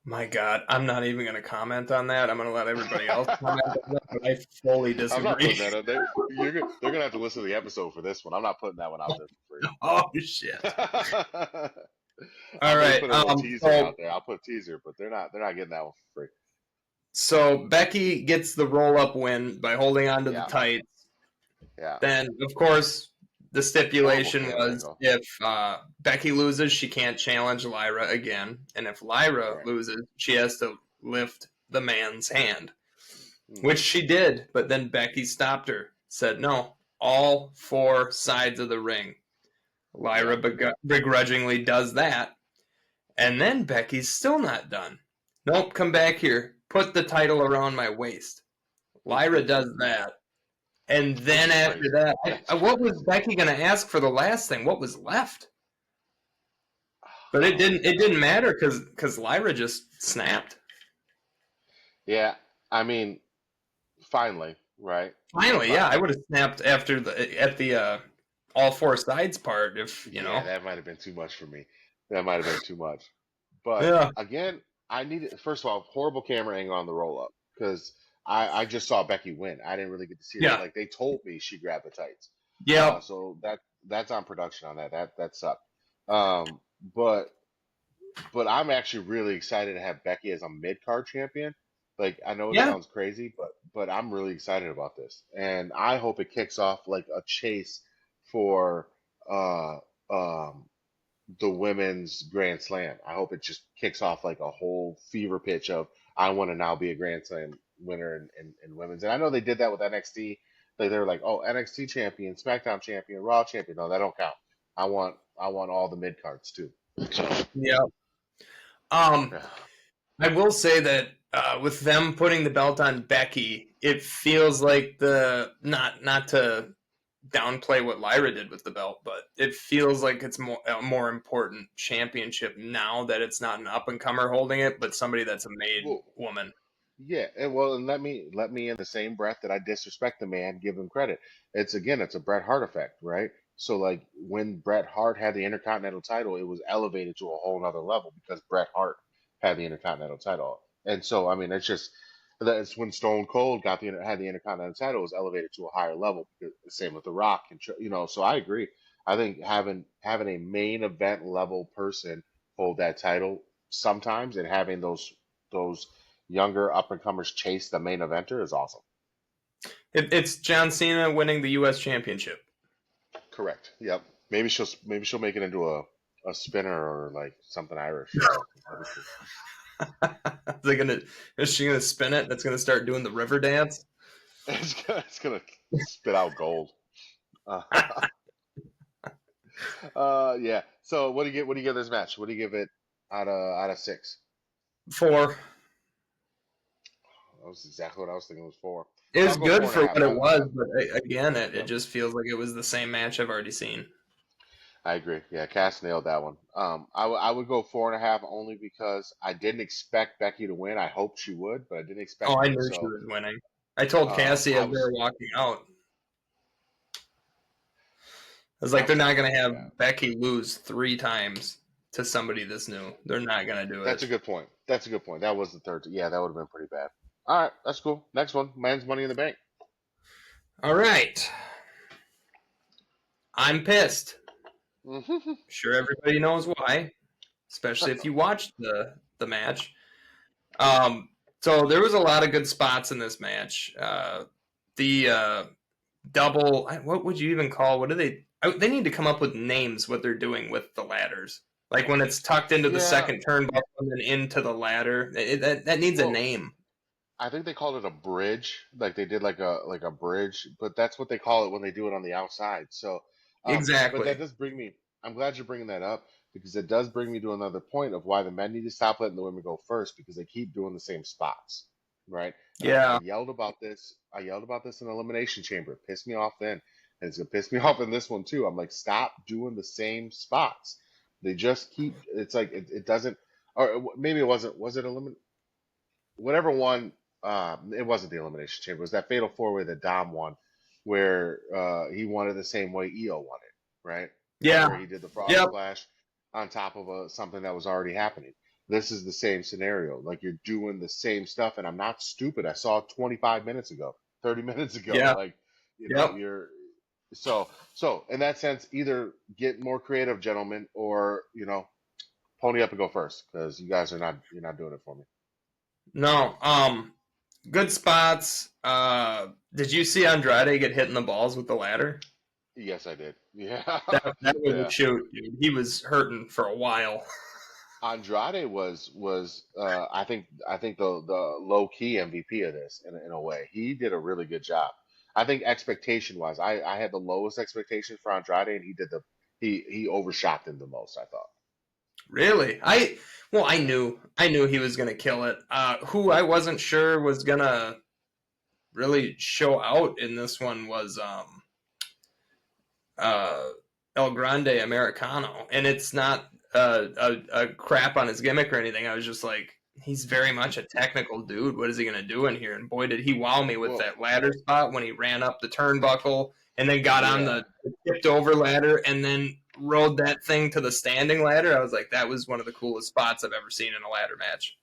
My God, I'm not even going to comment on that. I'm going to let everybody else comment on that, but I fully I'm not disagree. putting that up. They're going to have to listen to the episode for this one. I'm not putting that one out there for free. Oh, shit. All right. Put a little teaser out there. I'll put a teaser, but they're not getting that one for free. So Becky gets the roll-up win by holding on to the Yeah. tights. Yeah. Then, of course, the stipulation Horrible was angle. if Becky loses, she can't challenge Lyra again. And if Lyra Right. loses, she has to lift the man's hand, Hmm. which she did. But then Becky stopped her, said, no, all 4 sides of the ring. Lyra begrudgingly does that. And then Becky's still not done. Nope, come back here. Put the title around my waist. Lyra does that. And then That's after crazy. that, what was Becky going to ask for the last thing? What was left? But it didn't matter because Lyra just snapped. Yeah, I mean, finally, right? Finally, yeah, I would have snapped at the all four sides part if Yeah, that might have been too much for me. That might have been too much. But Yeah. again, I needed first of all horrible camera angle on the roll up because I just saw Becky win. I didn't really get to see her. Yeah. Like they told me she grabbed the tights. Yeah. So that's on production on that. That sucked. Um, but but I'm actually really excited to have Becky as a mid card champion. Like I know it Yeah. sounds crazy, but I'm really excited about this, and I hope it kicks off like a chase for uh um the women's Grand Slam. I hope it just kicks off like a whole fever pitch of I want to now be a Grand Slam winner in women's. And I know they did that with NXT. Like they were like, oh, NXT champion, SmackDown champion, Raw champion. No, that don't count. I want all the mid cards too. So Yeah. I will say that with them putting the belt on Becky, it feels like not to downplay what Lyra did with the belt, but it feels like it's a more important championship now that it's not an up and comer holding it, but somebody that's a made well, woman. yeah, and let me in the same breath that I disrespect the man, give him credit. It's a Bret Hart effect, right? So like when Bret Hart had the Intercontinental title, it was elevated to a whole nother level because Bret Hart had the Intercontinental title. And so I mean that's when Stone Cold had the Intercontinental title, it was elevated to a higher level. Same with The Rock and so I agree. I think having a main event level person hold that title sometimes and having those younger up and comers chase the main eventer is awesome. It's John Cena winning the U.S. Championship. Correct. Yep. Maybe she'll make it into a spinner or like something Irish. Is she gonna spin it? That's gonna start doing the river dance. It's gonna spit out gold. Uh, yeah. So what do you give this match? What do you give it out of 6? 4. That was exactly what I was thinking. It was 4. It was I'll go good 4 and a for half. what it was, but again, it Yep. just feels like it was the same match I've already seen. I agree. Yeah, Cass nailed that one. I would go 4.5 only because I didn't expect Becky to win. I hoped she would, but I didn't Oh, expect I it. knew she So was winning. I told Cassie I as they was were walking out, I was I like, was they're not happy going to about have that. Becky lose 3 times to somebody this new. They're not going to do That's it. a good point. That's a good point. That was the third. Yeah, that would have been pretty bad. All right, that's cool. Next one, Man's Money in the Bank. All right. I'm pissed. Sure, everybody knows why, especially if you watched the match. So there was a lot of good spots in this match. The double, what would you even call? What do they? They need to come up with names. What they're doing with the ladders, like when it's tucked into the Yeah. second turnbuckle and then into the ladder. That needs a Well, name. I think they called it a bridge. Like they did like a bridge, but that's what they call it when they do it on the outside. So, but that Exactly. does bring me. I'm glad you're bringing that up because it does bring me to another point of why the men need to stop letting the women go first because they keep doing the same spots, right? And I Yeah. yelled about this. I yelled about this in Elimination Chamber. It pissed me off then, and it's gonna piss me off in this one too. I'm like, stop doing the same spots. They just keep. It's like it doesn't. Or maybe it wasn't. Was it eliminate? Whatever one, it wasn't the Elimination Chamber. It was that Fatal Four Way that Dom won, where he won it the same way Io won it, right? Yeah. Where he did the frog Yep. splash on top of something that was already happening. This is the same scenario. Like you're doing the same stuff, and I'm not stupid. I saw it 25 minutes ago, 30 minutes ago. Yeah. Like, Yep. you're so in that sense, either get more creative, gentlemen, or pony up and go first because you're not doing it for me. No. Good spots. Did you see Andrade get hit in the balls with the ladder? Yes, I did. Yeah, That was yeah. a shoot, dude. He was hurting for a while. Andrade was I think the low key MVP of this in a way. He did a really good job. I think expectation wise, I had the lowest expectations for Andrade, and he overshot them the most. I thought. Really? I Yeah. knew he was gonna kill it. Who I wasn't sure was gonna really show out in this one was uh El Grande Americano, and it's not a crap on his gimmick or anything. I was just like, he's very much a technical dude. What is he going to do in here? And boy, did he wow me with Well, that ladder spot when he ran up the turnbuckle and then got on yeah. the tipped over ladder and then rode that thing to the standing ladder. I was like, that was one of the coolest spots I've ever seen in a ladder match.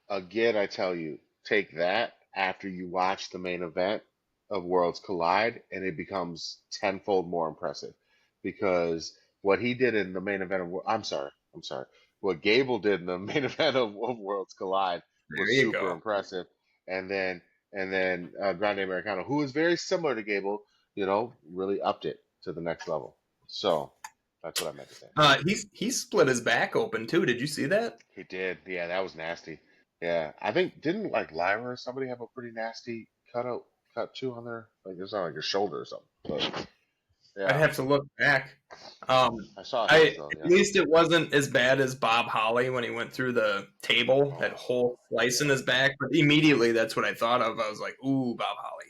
Again, I tell you, take that after you watch the main event of Worlds Collide, and it becomes tenfold more impressive because what he did in the main event of I'm sorry, what Gable did in the main event of Worlds Collide There was you super go. impressive, and then Grande Americano, who is very similar to Gable, really upped it to the next level. So that's what I meant to say. He split his back open too. Did you see that? He did, yeah, that was nasty. Yeah, I think didn't like Lyra or somebody have a pretty nasty cut too on their like it's not like your shoulder or something. But I'd yeah, have to look back. I saw his though. At Yeah. least it wasn't as bad as Bob Holly when he went through the table, that Oh, whole slice in yeah. his back. But immediately, that's what I thought of. I was like, "Ooh, Bob Holly."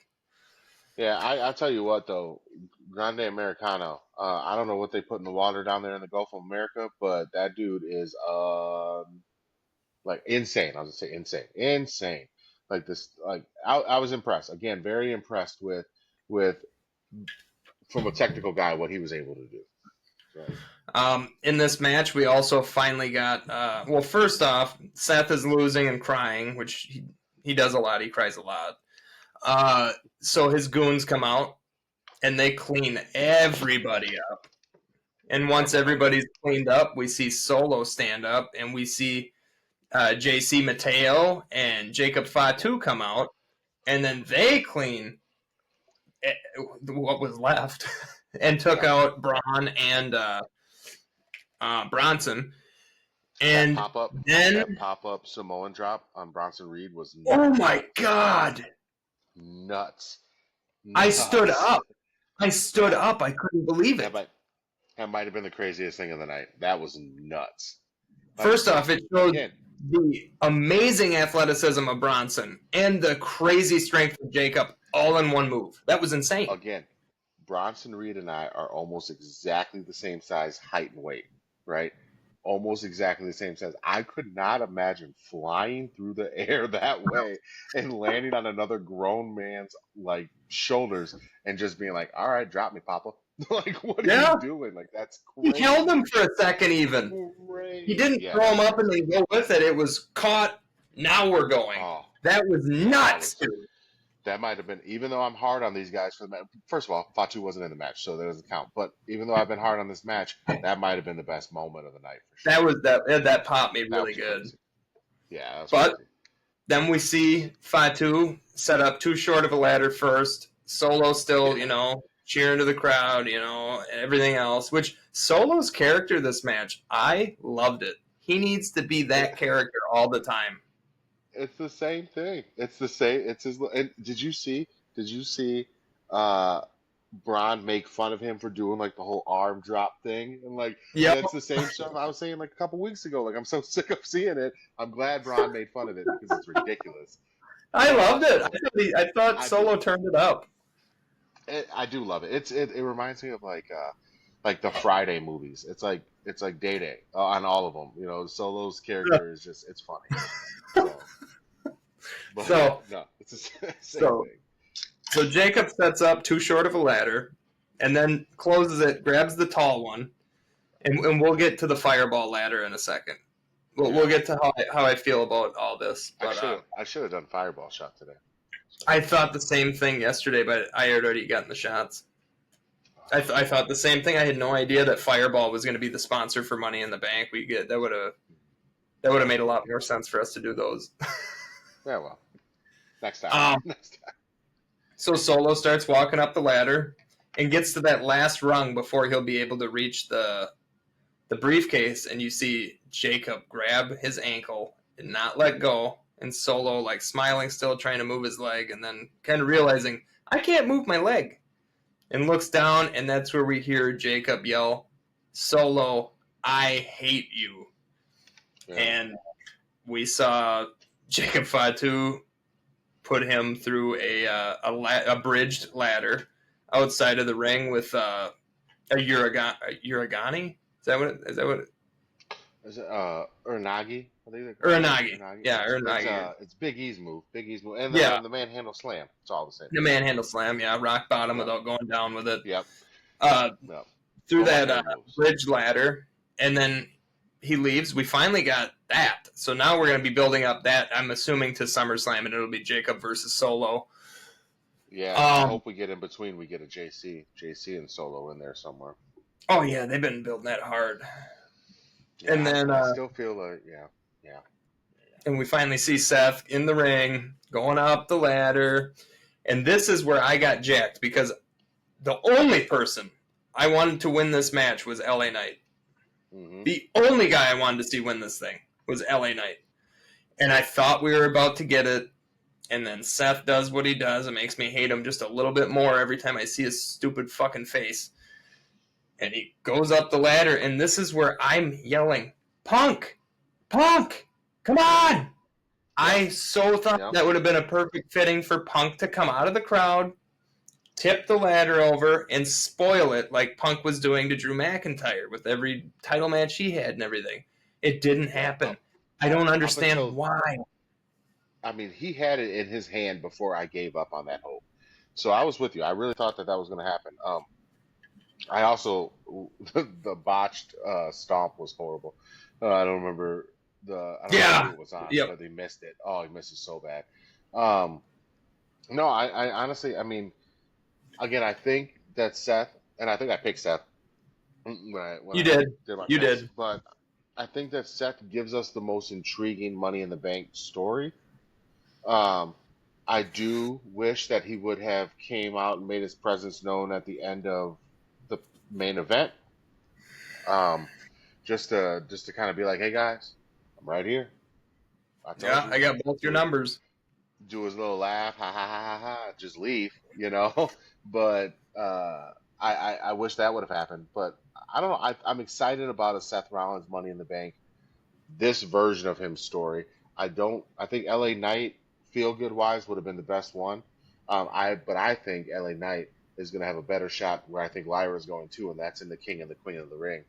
Yeah, I tell you what though, Grande Americano. I don't know what they put in the water down there in the Gulf of America, but that dude is like insane. I was gonna say insane, insane. Like this, like I was impressed. Again, very impressed with from a technical guy what he was able to do. Right. In this match, we also finally got. Well, first off, Seth is losing and crying, which he does a lot. He cries a lot. So his goons come out and they clean everybody up. And once everybody's cleaned up, we see Solo stand up, and we see JC Mateo and Jacob Fatu come out, and then they clean what was left and took Yeah. out Braun and Bronson. That And pop up, then, that pop up Samoan drop on Bronson Reed was oh my God, nuts, I stood nuts. up. I stood Yeah, up. I couldn't believe that it. might have been the craziest thing of the night. That was nuts. Like First off, it showed again, the amazing athleticism of Bronson and the crazy strength of Jacob all in one move. That was insane. again, Bronson Reed and I are almost exactly the same size, height, and weight, right? Almost exactly the same size. I could not imagine flying through the air that way and landing on another grown man's like shoulders and just being like, "All right, drop me, Papa." Like, what are you Yeah, doing? Like, that's he held him crazy. for a second even. He Crazy. didn't Yeah, throw him that's up and crazy. then go with it. It was caught. Now we're going. Oh, That was yeah, nuts, dude. that might have been, even though I'm hard on these guys for the match. First of all, Fatu wasn't in the match, so that doesn't count. But even though I've been hard on this match, that might have been the best moment of the night for That sure. was that popped me That really was good. crazy. Yeah, that was But crazy. then we see Fatu set up too short of a ladder first. Solo still, Yeah. cheering to the crowd, and everything else. Which Solo's character this match, I loved it. He needs to be that character all the time. It's the same thing. It's the same. It's his. And did you see? Did you see? Uh, Braun make fun of him for doing like the whole arm drop thing, and Yep, that's the same stuff I was saying like a couple weeks ago. Like I'm so sick of seeing it. I'm glad Braun made fun of it because it's ridiculous. I loved it. So I thought I do Solo love turned it up. it. I do love it. It reminds me of like the Friday movies. It's like Day Day on all of them. Solo's character is just it's funny. So, but So, no, it's the same so, thing. so Jacob sets up too short of a ladder, and then closes it, grabs the tall one, and we'll get to the fireball ladder in a second. We'll Yeah. get to how I feel about all this, I but should have I should have done fireball shot today. So, I thought the same thing yesterday, but I had already gotten the shots. I thought the same thing. I had no idea that Fireball was going to be the sponsor for Money in the Bank. That would have made a lot more sense for us to do those. yeah, well, next time. Um, Next time. so Solo starts walking up the ladder and gets to that last rung before he'll be able to reach the briefcase, and you see Jacob grab his ankle and not let go, and Solo like smiling still, trying to move his leg, and then kind of realizing I can't move my leg, and looks down, and that's where we hear Jacob yell, "Solo, I hate you." Yeah. And we saw Jacob Fatu put him through a bridged ladder outside of the ring with a Uragani. Is that what? Is it Uranagi? I think they call it Uranagi. Uranagi. Yeah, It's Uranagi. it's Big E's move. Big E's move, and Yeah, the manhandle slam. It's all the same. the manhandle slam. Yeah, rock bottom Yep. without going down with it. Yep. Uh, Yep. through All my that favorite moves. bridge ladder, and then he leaves. We finally got that. So now we're going to be building up that, I'm assuming, to SummerSlam, and it'll be Jacob versus Solo. Yeah, I Um, hope we get in between. We get a JC and Solo in there somewhere. oh, yeah, they've been building that hard. Yeah, And then I still feel like yeah. and we finally see Seth in the ring, going up the ladder. And this is where I got jacked, because the only person I wanted to win this match was LA Knight. Mm-hmm. The only guy I wanted to see win this thing was LA Knight. And I thought we were about to get it. And then Seth does what he does. It makes me hate him just a little bit more every time I see his stupid fucking face. And he goes up the ladder, and this is where I'm yelling, Punk! Punk! Come on! I so thought that would have been a perfect fitting for Punk to come out of the crowd, tip the ladder over, and spoil it like Punk was doing to Drew McIntyre with every title match he had and everything. It didn't happen. I don't understand why. I mean, he had it in his hand before I gave up on that hope. So I was with you. I really thought that was going to happen. I also the botched stomp was horrible. I don't remember I don't know who it was on, but they missed it. Oh, he missed it so bad. No, I honestly, I mean, again, I think that Seth, and I think I picked Seth when You did. You picks, did. but I think that Seth gives us the most intriguing Money in the Bank story. I do wish that he would have came out and made his presence known at the end of the main event. Just to kind of be like, hey guys, I'm right here. I got both your numbers. Do his little laugh, ha ha ha ha ha, just leave, you know. But I wish that would have happened. But I don't know. I'm excited about a Seth Rollins Money in the Bank, this version of him story. I think LA Knight feel good wise would have been the best one. But I think LA Knight is going to have a better shot where I think Lyra is going too, and that's in the King and the Queen of the Ring.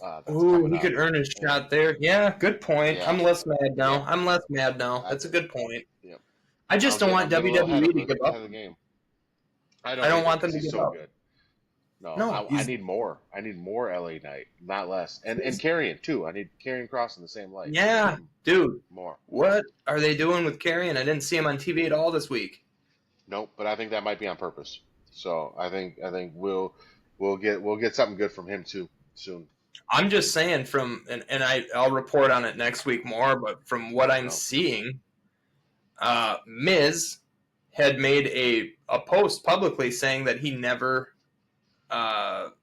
He could earn his shot there. Yeah, good point. Yeah. I'm less mad now. Yeah. I'm less mad now. That's a good point. Yeah. I just don't want WWE to give up. I don't want them to give up. Good. No, I need more. I need more LA Knight, not less. And Karrion too. I need Karrion Kross in the same light. Yeah, dude. More. What are they doing with Karrion? I didn't see him on TV at all this week. Nope, but I think that might be on purpose. So I think we'll get something good from him too soon. I'm just saying and I'll report on it next week more, but from what I'm seeing, Miz had made a post publicly saying that he never unfollowed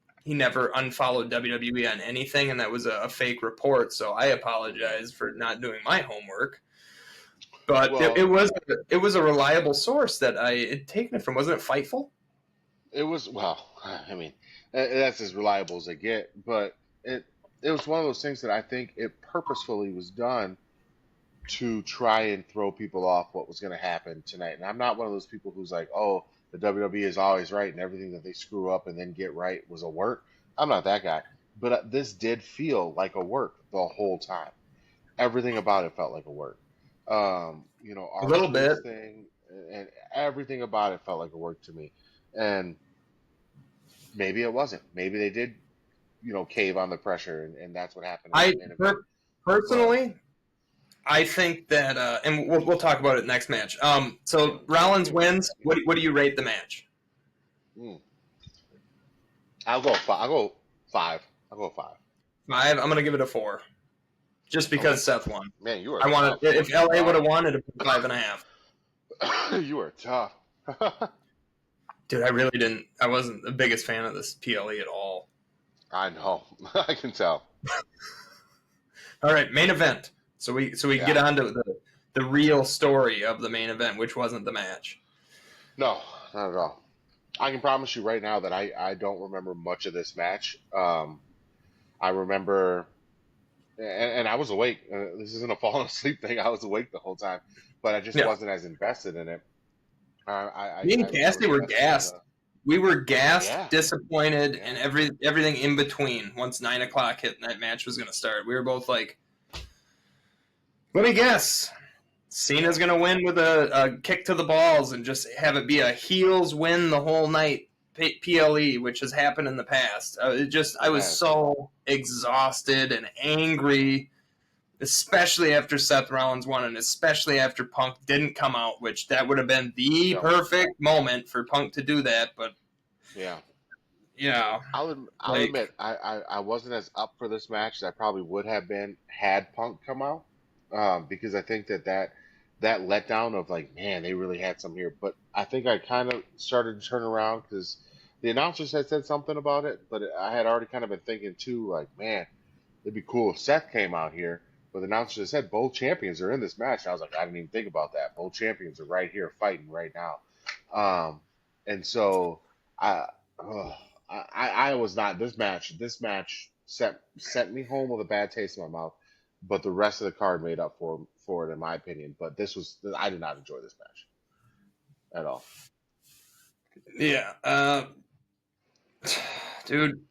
WWE on anything, and that was a fake report. So I apologize for not doing my homework. But it was a reliable source that I had taken it from. Wasn't it Fightful? It was. Well, I mean, that's as reliable as they get. But it was one of those things that I think it purposefully was done to try and throw people off what was going to happen tonight. And I'm not one of those people who's like, oh, the WWE is always right and everything that they screw up and then get right was a work. I'm not that guy. But this did feel like a work the whole time. Everything about it felt like a work. A little bit thing, and everything about it felt like a work to me. And maybe it wasn't. Maybe they did, cave on the pressure, and that's what happened. Personally, I think that, and we'll talk about it next match. So Rollins wins. What do you rate the match? I'll go 5. I'll go 5. 5. I'm gonna give it a 4, just because Seth won. Man, you are. I wanted if LA would have won, it'd have been 5.5. You are tough. Dude, I really didn't. I wasn't the biggest fan of this PLE at all. I know. I can tell. All right, main event. So we get on to the real story of the main event, which wasn't the match. No, not at all. I can promise you right now that I don't remember much of this match. I remember, and I was awake. This isn't a falling asleep thing. I was awake the whole time, but I just wasn't as invested in it. Me and Cassie were gassed. We were gassed, Yeah. disappointed, Yeah. and everything in between. Once 9 o'clock hit and that match was going to start, we were both like, "Let me guess, Cena's going to win with a kick to the balls and just have it be a heels win the whole night." PLE, which has happened in the past. I was so exhausted and angry, especially after Seth Rollins won, and especially after Punk didn't come out, which that would have been the perfect moment for Punk to do that. But Yeah. yeah, I'll like admit I wasn't as up for this match as I probably would have been had Punk come out, because I think that letdown of like, man, they really had some here. But I think I kind of started to turn around because the announcers had said something about it, but I had already kind of been thinking too, like, man, it'd be cool if Seth came out here. But the announcers had said both champions are in this match. And I was like, I didn't even think about that. Both champions are right here fighting right now. And so I, ugh, I was not this match. This match sent me home with a bad taste in my mouth, but the rest of the card made up for it in my opinion. But I did not enjoy this match at all. yeah, dude,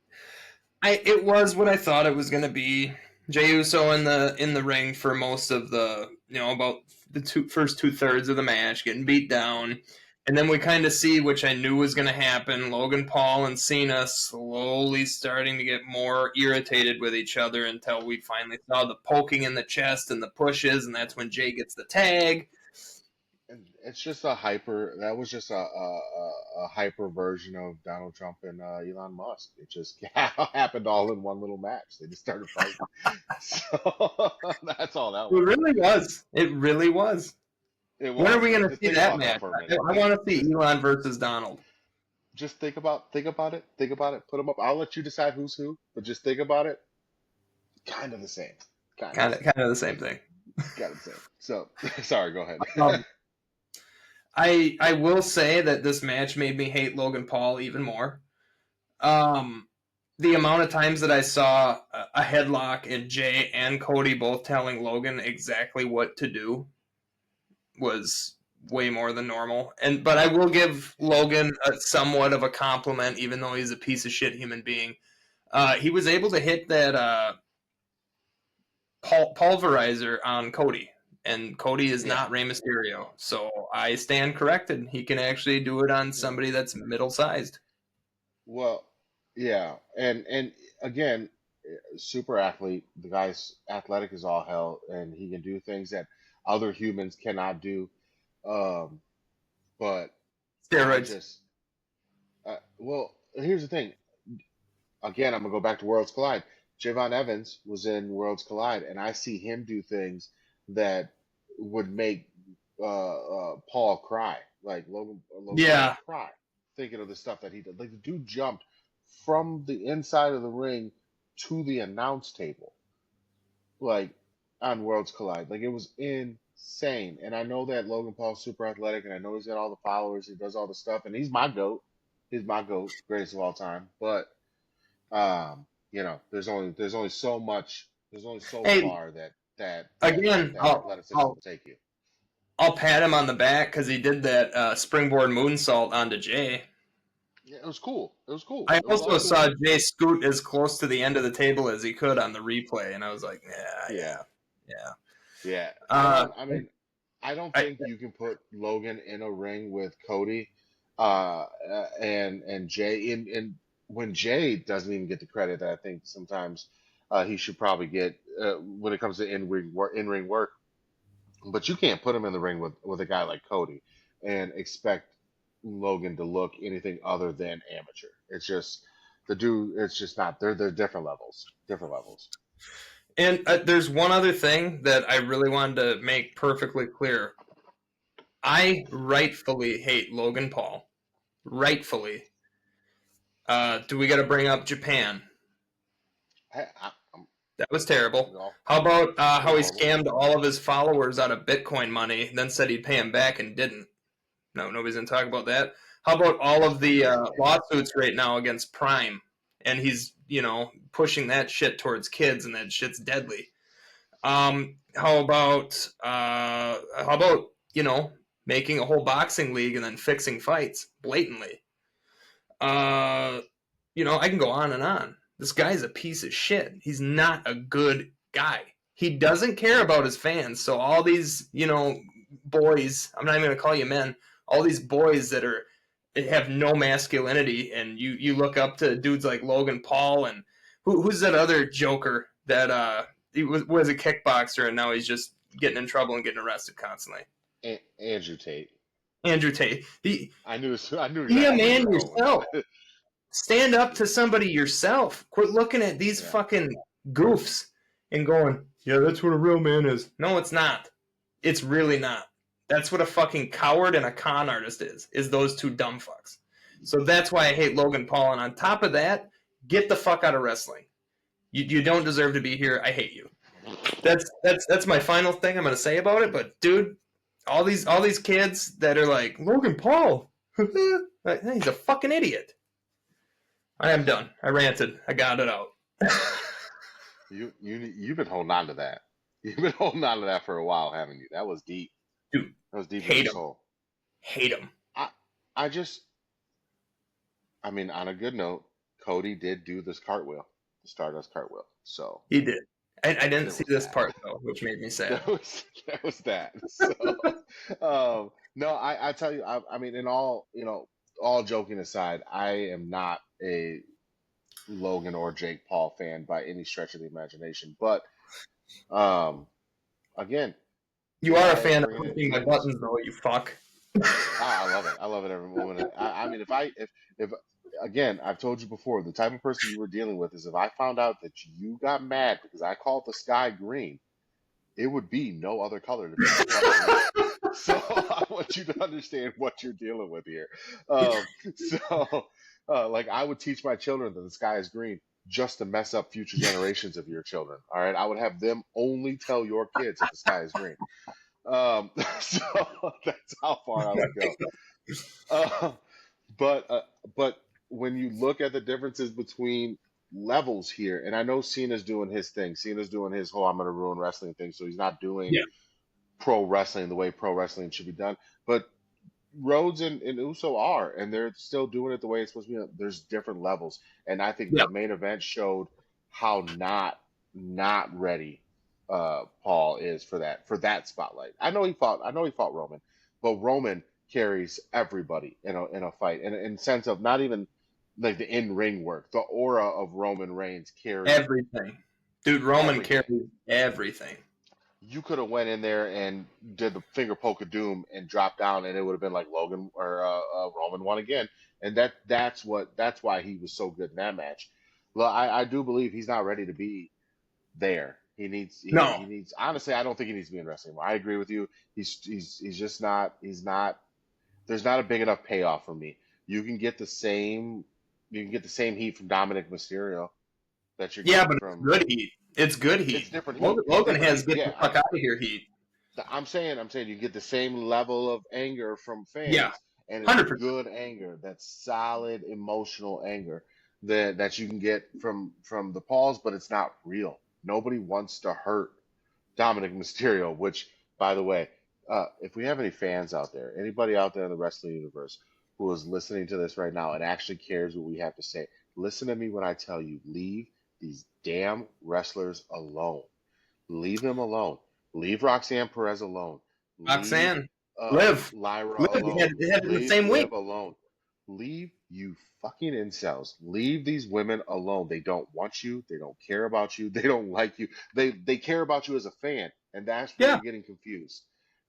it was what I thought it was going to be. Jey Uso in the ring for most of the about the first 2/3 of the match, getting beat down. And then we kind of see, which I knew was going to happen, Logan Paul and Cena slowly starting to get more irritated with each other until we finally saw the poking in the chest and the pushes, and that's when Jay gets the tag. And it's just a hyper. That was just a hyper version of Donald Trump and Elon Musk. It just happened all in one little match. They just started fighting. So that's all that It was. really was. It really was. It When are was. we going to Just see think that about that match? for a I minute. want to see Elon versus Donald. Just think about it. Think about it. Put them up. I'll let you decide who's who, but just think about it. Kind of the same. Kind of the same thing. Kind of the same. So sorry. Go ahead. I will say that this match made me hate Logan Paul even more. The amount of times that I saw a headlock and Jay and Cody both telling Logan exactly what to do was way more than normal. But I will give Logan somewhat of a compliment, even though he's a piece of shit human being. He was able to hit that pulverizer on Cody, and Cody is not Rey Mysterio, so I stand corrected. He can actually do it on somebody that's middle-sized. Well, yeah, and again, super athlete. The guy's athletic as all hell, and he can do things that other humans cannot do. Um, but I Steroids. just, well, here's the thing. Again, I'm gonna go back to Worlds Collide. Javon Evans was in Worlds Collide, and I see him do things that would make Paul cry, like Logan Paul Yeah. would cry, thinking of the stuff that he did. Like the dude jumped from the inside of the ring to the announce table, like on Worlds Collide. Like it was insane. And I know that Logan Paul's super athletic, and I know he's got all the followers, he does all the stuff, and he's my goat. He's my goat, greatest of all time. But there's only so much, there's only so Hey, far that again, athleticism will take you. I'll pat him on the back because he did that springboard moonsault onto Jay. Yeah, it was cool. It was cool. I It was all also saw cool. Jay scoot as close to the end of the table as he could on the replay, and I was like, Yeah. yeah. I don't think you can put Logan in a ring with Cody, and Jay in when Jay doesn't even get the credit that I think sometimes he should probably get when it comes to in ring work. But you can't put him in the ring with a guy like Cody and expect Logan to look anything other than amateur. It's just the dude. It's just not. They're different levels. Different levels. And there's one other thing that I really wanted to make perfectly clear. I rightfully hate Logan Paul. Rightfully. Do we got to bring up Japan? That was terrible. How about how he scammed all of his followers out of Bitcoin money, then said he'd pay them back and didn't? No, nobody's going to talk about that. How about all of the lawsuits right now against Prime? And he's, pushing that shit towards kids, and that shit's deadly. How about making a whole boxing league and then fixing fights blatantly? You know, I can go on and on. This guy's a piece of shit. He's not a good guy. He doesn't care about his fans. So all these, you know, boys, I'm not even going to call you men, all these boys that have no masculinity, and you look up to dudes like Logan Paul and who's that other joker that he was a kickboxer and now he's just getting in trouble and getting arrested constantly. Andrew Tate. Andrew Tate. I knew. Be a man yourself. Stand up to somebody yourself. Quit looking at these fucking goofs and going, yeah, that's what a real man is. No, it's not. It's really not. That's what a fucking coward and a con artist is those two dumb fucks. So that's why I hate Logan Paul. And on top of that, get the fuck out of wrestling. You don't deserve to be here. I hate you. That's my final thing I'm going to say about it. But, dude, all these kids that are like, Logan Paul, like, he's a fucking idiot. I am done. I ranted. I got it out. You've been holding on to that. You've been holding on to that for a while, haven't you? That was deep. Dude, that was deep hate in your him. soul. Hate him. I mean, on a good note, Cody did do this cartwheel, the Stardust cartwheel. So he did. I didn't see this part though, which made me sad. That was that. So, no, I tell you, I mean, in all, you know, all joking aside, I am not a Logan or Jake Paul fan by any stretch of the imagination. But again, you are a fan of pushing my buttons, though. You fuck. I love it. I love it every moment. I mean, if again, I've told you before, the type of person you were dealing with is if I found out that you got mad because I called the sky green, it would be no other color to me. So I want you to understand what you're dealing with here. Like I would teach my children that the sky is green just to mess up future generations of your children. All right, I would have them only tell your kids that the sky is green. So that's how far I would go. But when you look at the differences between levels here, and I know Cena's doing his thing. Cena's doing his whole "I'm going to ruin wrestling" thing, so he's not doing pro wrestling the way pro wrestling should be done. But Rhodes and Uso are, and they're still doing it the way it's supposed to be. There's different levels, and I think the main event showed how not ready Paul is for that spotlight. I know he fought Roman, but Roman carries everybody in a fight, and in sense of not even like the in-ring work, the aura of Roman Reigns carries everything. Dude, Roman carries everything. You could have went in there and did the finger poke of doom and dropped down, and it would have been like Logan or Roman won again, and that's why he was so good in that match. Well, I do believe he's not ready to be there. He needs honestly, I don't think he needs to be in wrestling anymore. I agree with you. He's just not. There's not a big enough payoff for me. You can get the same heat from Dominic Mysterio that you're getting from. It's good heat. It's good heat. It's different heat. Logan has get the fuck out of here heat. I'm saying you get the same level of anger from fans. Yeah, and it's 100%. Good anger. That's solid emotional anger that you can get from the Pauls, but it's not real. Nobody wants to hurt Dominic Mysterio, which, by the way, if we have any fans out there, anybody out there in the wrestling universe who is listening to this right now and actually cares what we have to say, listen to me when I tell you, leave these damn wrestlers alone. Leave them alone. Leave Roxanne Perez alone. Roxanne, live. Lyra live. alone. Had the same week. Alone. Leave you fucking incels. Leave these women alone. They don't want you. They don't care about you. They don't like you. They care about you as a fan, and that's where you're getting confused.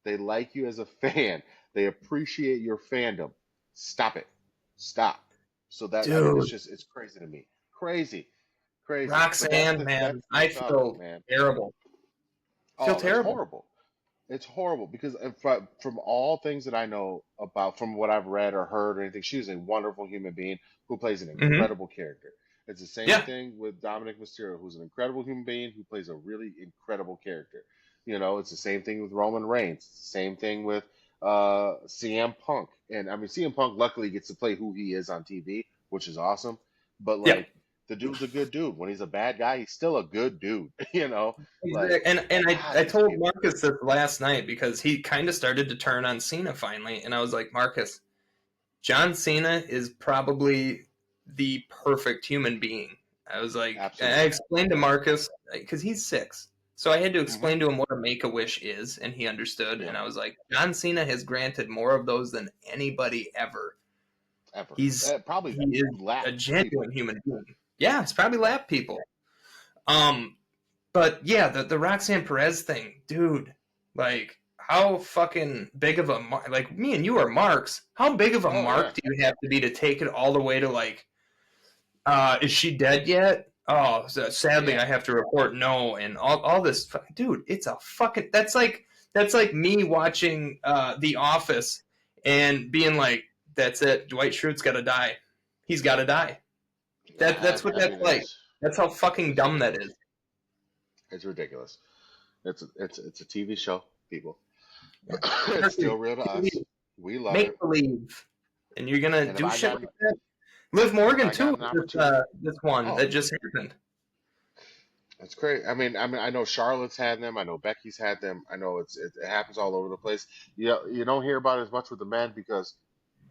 They like you as a fan. They appreciate your fandom. Stop it. Stop. So that it's crazy to me. Crazy. Roxanne, man, I feel terrible. I feel terrible. It's horrible. It's horrible because from all things that I know about, from what I've read or heard or anything, she's a wonderful human being who plays an incredible character. It's the same thing with Dominic Mysterio, who's an incredible human being who plays a really incredible character. You know, it's the same thing with Roman Reigns. It's the same thing with CM Punk. And I mean, CM Punk luckily gets to play who he is on TV, which is awesome. But the dude's a good dude. When he's a bad guy, he's still a good dude. You know. I told Marcus this last night because he kind of started to turn on Cena finally, and I was like, Marcus, John Cena is probably the perfect human being. I was like, Absolutely. I explained to Marcus, because he's 6. So I had to Mhm. explain to him what a Make-A-Wish is, and he understood. Yeah. And I was like, John Cena has granted more of those than anybody ever. Ever. He Probably is lap a genuine people. human being. Yeah, it's probably lap people. But yeah, the Roxanne Perez thing, dude, like, how fucking big of a mark, like, me and you are marks. How big of a Oh, mark yeah. do you have to be to take it all the way to, like, is she dead yet? Oh, so sadly, Yeah. I have to report no, and all this, dude. It's a fucking. That's like me watching The Office and being like, "That's it. Dwight Schrute's got to die. He's got to die." That's what I that's mean, like. That's how fucking it's dumb that ridiculous. is. It's ridiculous. It's a TV show, people. Yeah. It's still real to us. We love Make it. believe, and you're gonna And if do I shit got like that. Liv Morgan I got too. an opportunity, This one oh, that just happened. it's great. I mean, I know Charlotte's had them. I know Becky's had them. I know it happens all over the place. You don't hear about it as much with the men because,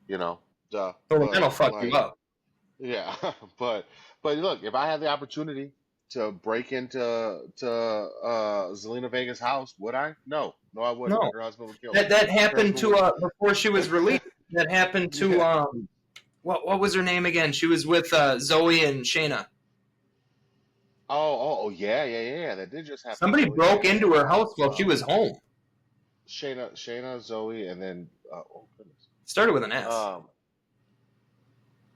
duh. Well, But that'll fuck you like, up. yeah, but look, if I had the opportunity to break into Zelina Vega's house, would I? No, I wouldn't. No, Her husband would kill me. that Her happened husband to would. before she was released. That happened to Yeah. what was her name again? She was with Zoe and Shayna. Oh, yeah. That did just happen. Somebody Zoe broke Shayna, into her house while she was home. Shayna, Zoe, and then oh goodness, Started with an S.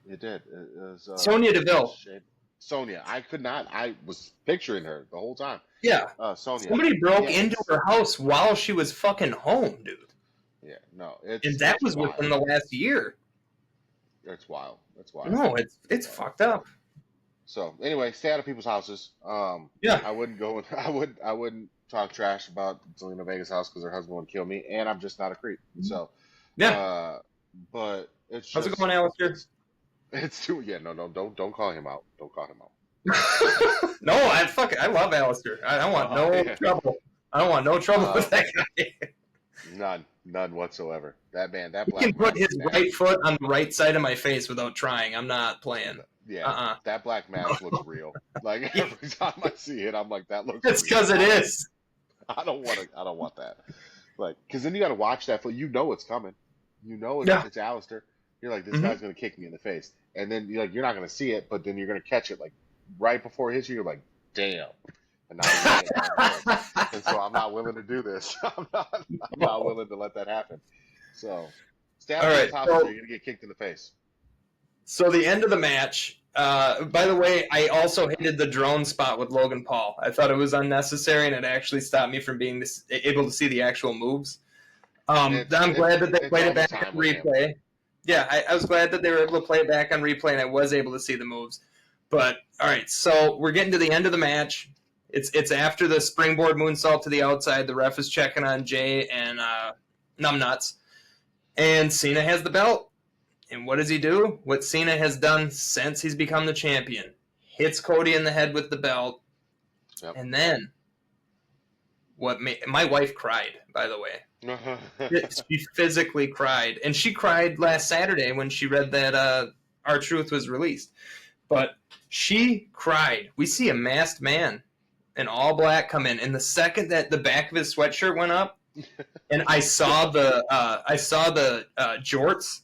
it did. It was Sonya Deville. Sonya. I could not. I was picturing her the whole time. Yeah. Sonya. Somebody broke Yeah, into her house while she was fucking home, dude. Yeah, no, And that was wild. within the last year. It's wild. It's wild. No, it's fucked up. So anyway, stay out of people's houses. Yeah. I wouldn't go. I wouldn't talk trash about Zelina Vega's house because her husband would kill me, and I'm just not a creep. So Yeah. but it's How's just, it going, Alistair? It's too. Yeah, no, don't call him out. Don't call him out. No, I love Alistair. I don't want no trouble. I don't want no trouble with that guy. None whatsoever. That man, that He black can put mask his is right foot on the right side of my face without trying. I'm not playing. Yeah, that black mask looks real. Like every time I see it, I'm like, that looks. That's because it is. I don't want that. Like, because then you got to watch that. You know it's coming. You know it's Alistair. You're like, this guy's gonna kick me in the face, and then you're not gonna see it, but then you're gonna catch it like right before it hits you. You're like, damn. And, and so I'm not willing to do this. I'm not willing to let that happen. So stay out of his house, or you're gonna get kicked in the face. So the end of the match. By the way, I also hated the drone spot with Logan Paul. I thought it was unnecessary, and it actually stopped me from being able to see the actual moves. I'm glad that they played it back on replay. Yeah, I was glad that they were able to play it back on replay, and I was able to see the moves. But all right, so we're getting to the end of the match. It's after the springboard moonsault to the outside. The ref is checking on Jay and Numbnuts, and Cena has the belt. And what does he do? What Cena has done since he's become the champion. Hits Cody in the head with the belt. Yep. And then, my wife cried, by the way. She physically cried. And she cried last Saturday when she read that R-Truth was released. But she cried. We see a masked man in all black come in. And the second that the back of his sweatshirt went up, and I saw the jorts,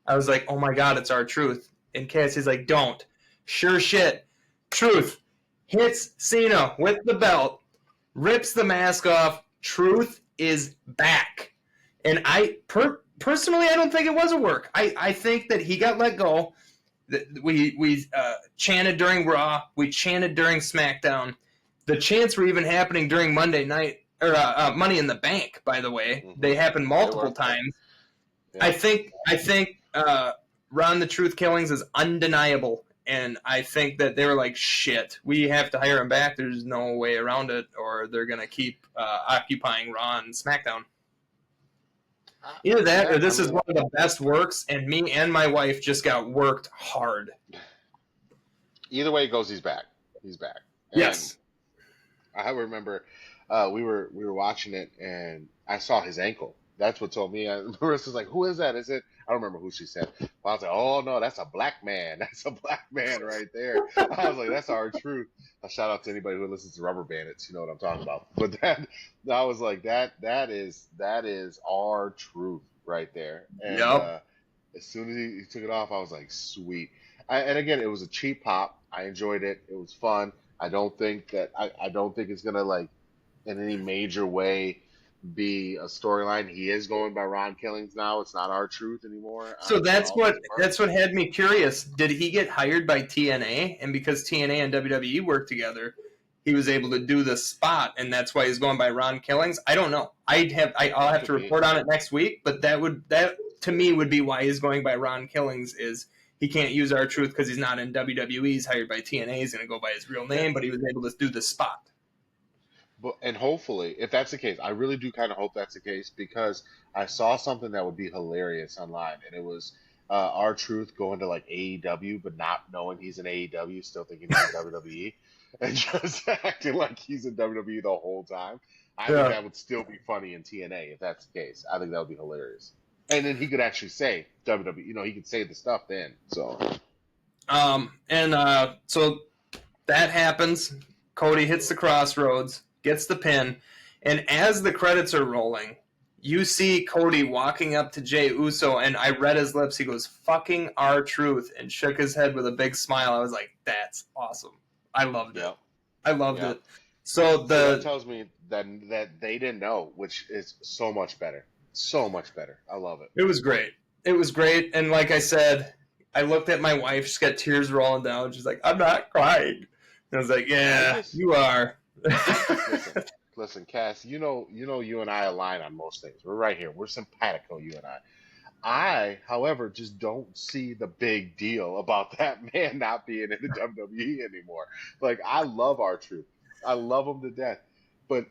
I was like, oh my God, it's R-Truth. And Cassie's like, don't. Sure shit. Truth hits Cena with the belt, rips the mask off. Truth is back. And personally, I don't think it was a work. I think that he got let go. We chanted during Raw. We chanted during SmackDown. The chants were even happening during Monday night, or Money in the Bank, by the way. Mm-hmm. They happened multiple times. Yeah. I think Ron the Truth Killings is undeniable, and I think that they were like, shit, we have to hire him back. There's no way around it, or they're going to keep occupying Raw and SmackDown. Either that, or this is one of the best works, and me and my wife just got worked hard. Either way it goes, he's back. He's back. And yes. I remember we were watching it, and I saw his ankle. That's what told me. Marissa's like, who is that? I don't remember who she said. But I was like, oh no, that's a black man. That's a black man right there. I was like, that's our truth. A shout out to anybody who listens to Rubber Bandits. You know what I'm talking about. But I was like, that is our truth right there. And Yep. as soon as he took it off, I was like, sweet. And again, it was a cheap pop. I enjoyed it. It was fun. I don't think it's gonna like in any major way be a storyline. He is going by Ron Killings now. It's not our truth anymore. So For all these that's parts. what had me curious. Did he get hired by TNA, and because TNA and WWE work together, he was able to do the spot, and that's why he's going by Ron Killings? I don't know. I'll have to Could be. report on it next week. But that to me would be why he's going by Ron Killings is. He can't use our truth because he's not in WWE. He's hired by TNA. He's going to go by his real name, but he was able to do the spot. And hopefully, if that's the case, I really do kind of hope that's the case because I saw something that would be hilarious online, and it was our truth going to like AEW, but not knowing he's in AEW, still thinking he's in WWE, and just acting like he's in WWE the whole time. I think that would still be funny in TNA if that's the case. I think that would be hilarious. And then he could actually say WWE, he could say the stuff then. So, so that happens. Cody hits the crossroads, gets the pin, and as the credits are rolling, you see Cody walking up to Jey Uso, and I read his lips. He goes, "Fucking R-Truth," and shook his head with a big smile. I was like, "That's awesome." I loved it. Yep. I loved Yep. it. So that tells me that they didn't know, which is so much better. So much better. I love it. It was great. It was great. And like I said, I looked at my wife. She's got tears rolling down. She's like, "I'm not crying." And I was like, "Yeah, you are." Listen, Cass, you and I align on most things. We're right here. We're simpatico, you and I. I, however, just don't see the big deal about that man not being in the WWE anymore. Like, I love R-Truth. I love him to death. But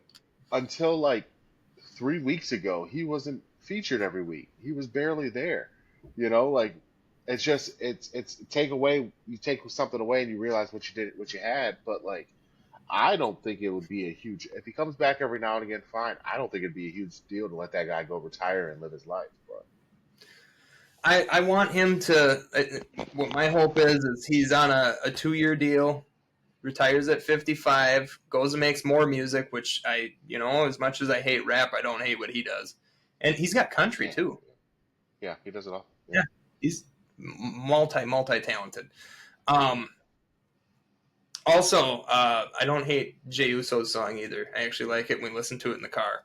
until like 3 weeks ago, he wasn't featured every week. He was barely there. Like it's just it's you take something away and you realize what you had. But like I don't think it would be a huge if he comes back every now and again, fine. I don't think it'd be a huge deal to let that guy go retire and live his life. But I want him to. What my hope is he's on a 2-year deal, retires at 55, goes and makes more music, which as much as I hate rap, I don't hate what he does. And he's got country too. Yeah, he does it all. Yeah, he's multi-talented. Also, I don't hate Jey Uso's song either. I actually like it when we listen to it in the car.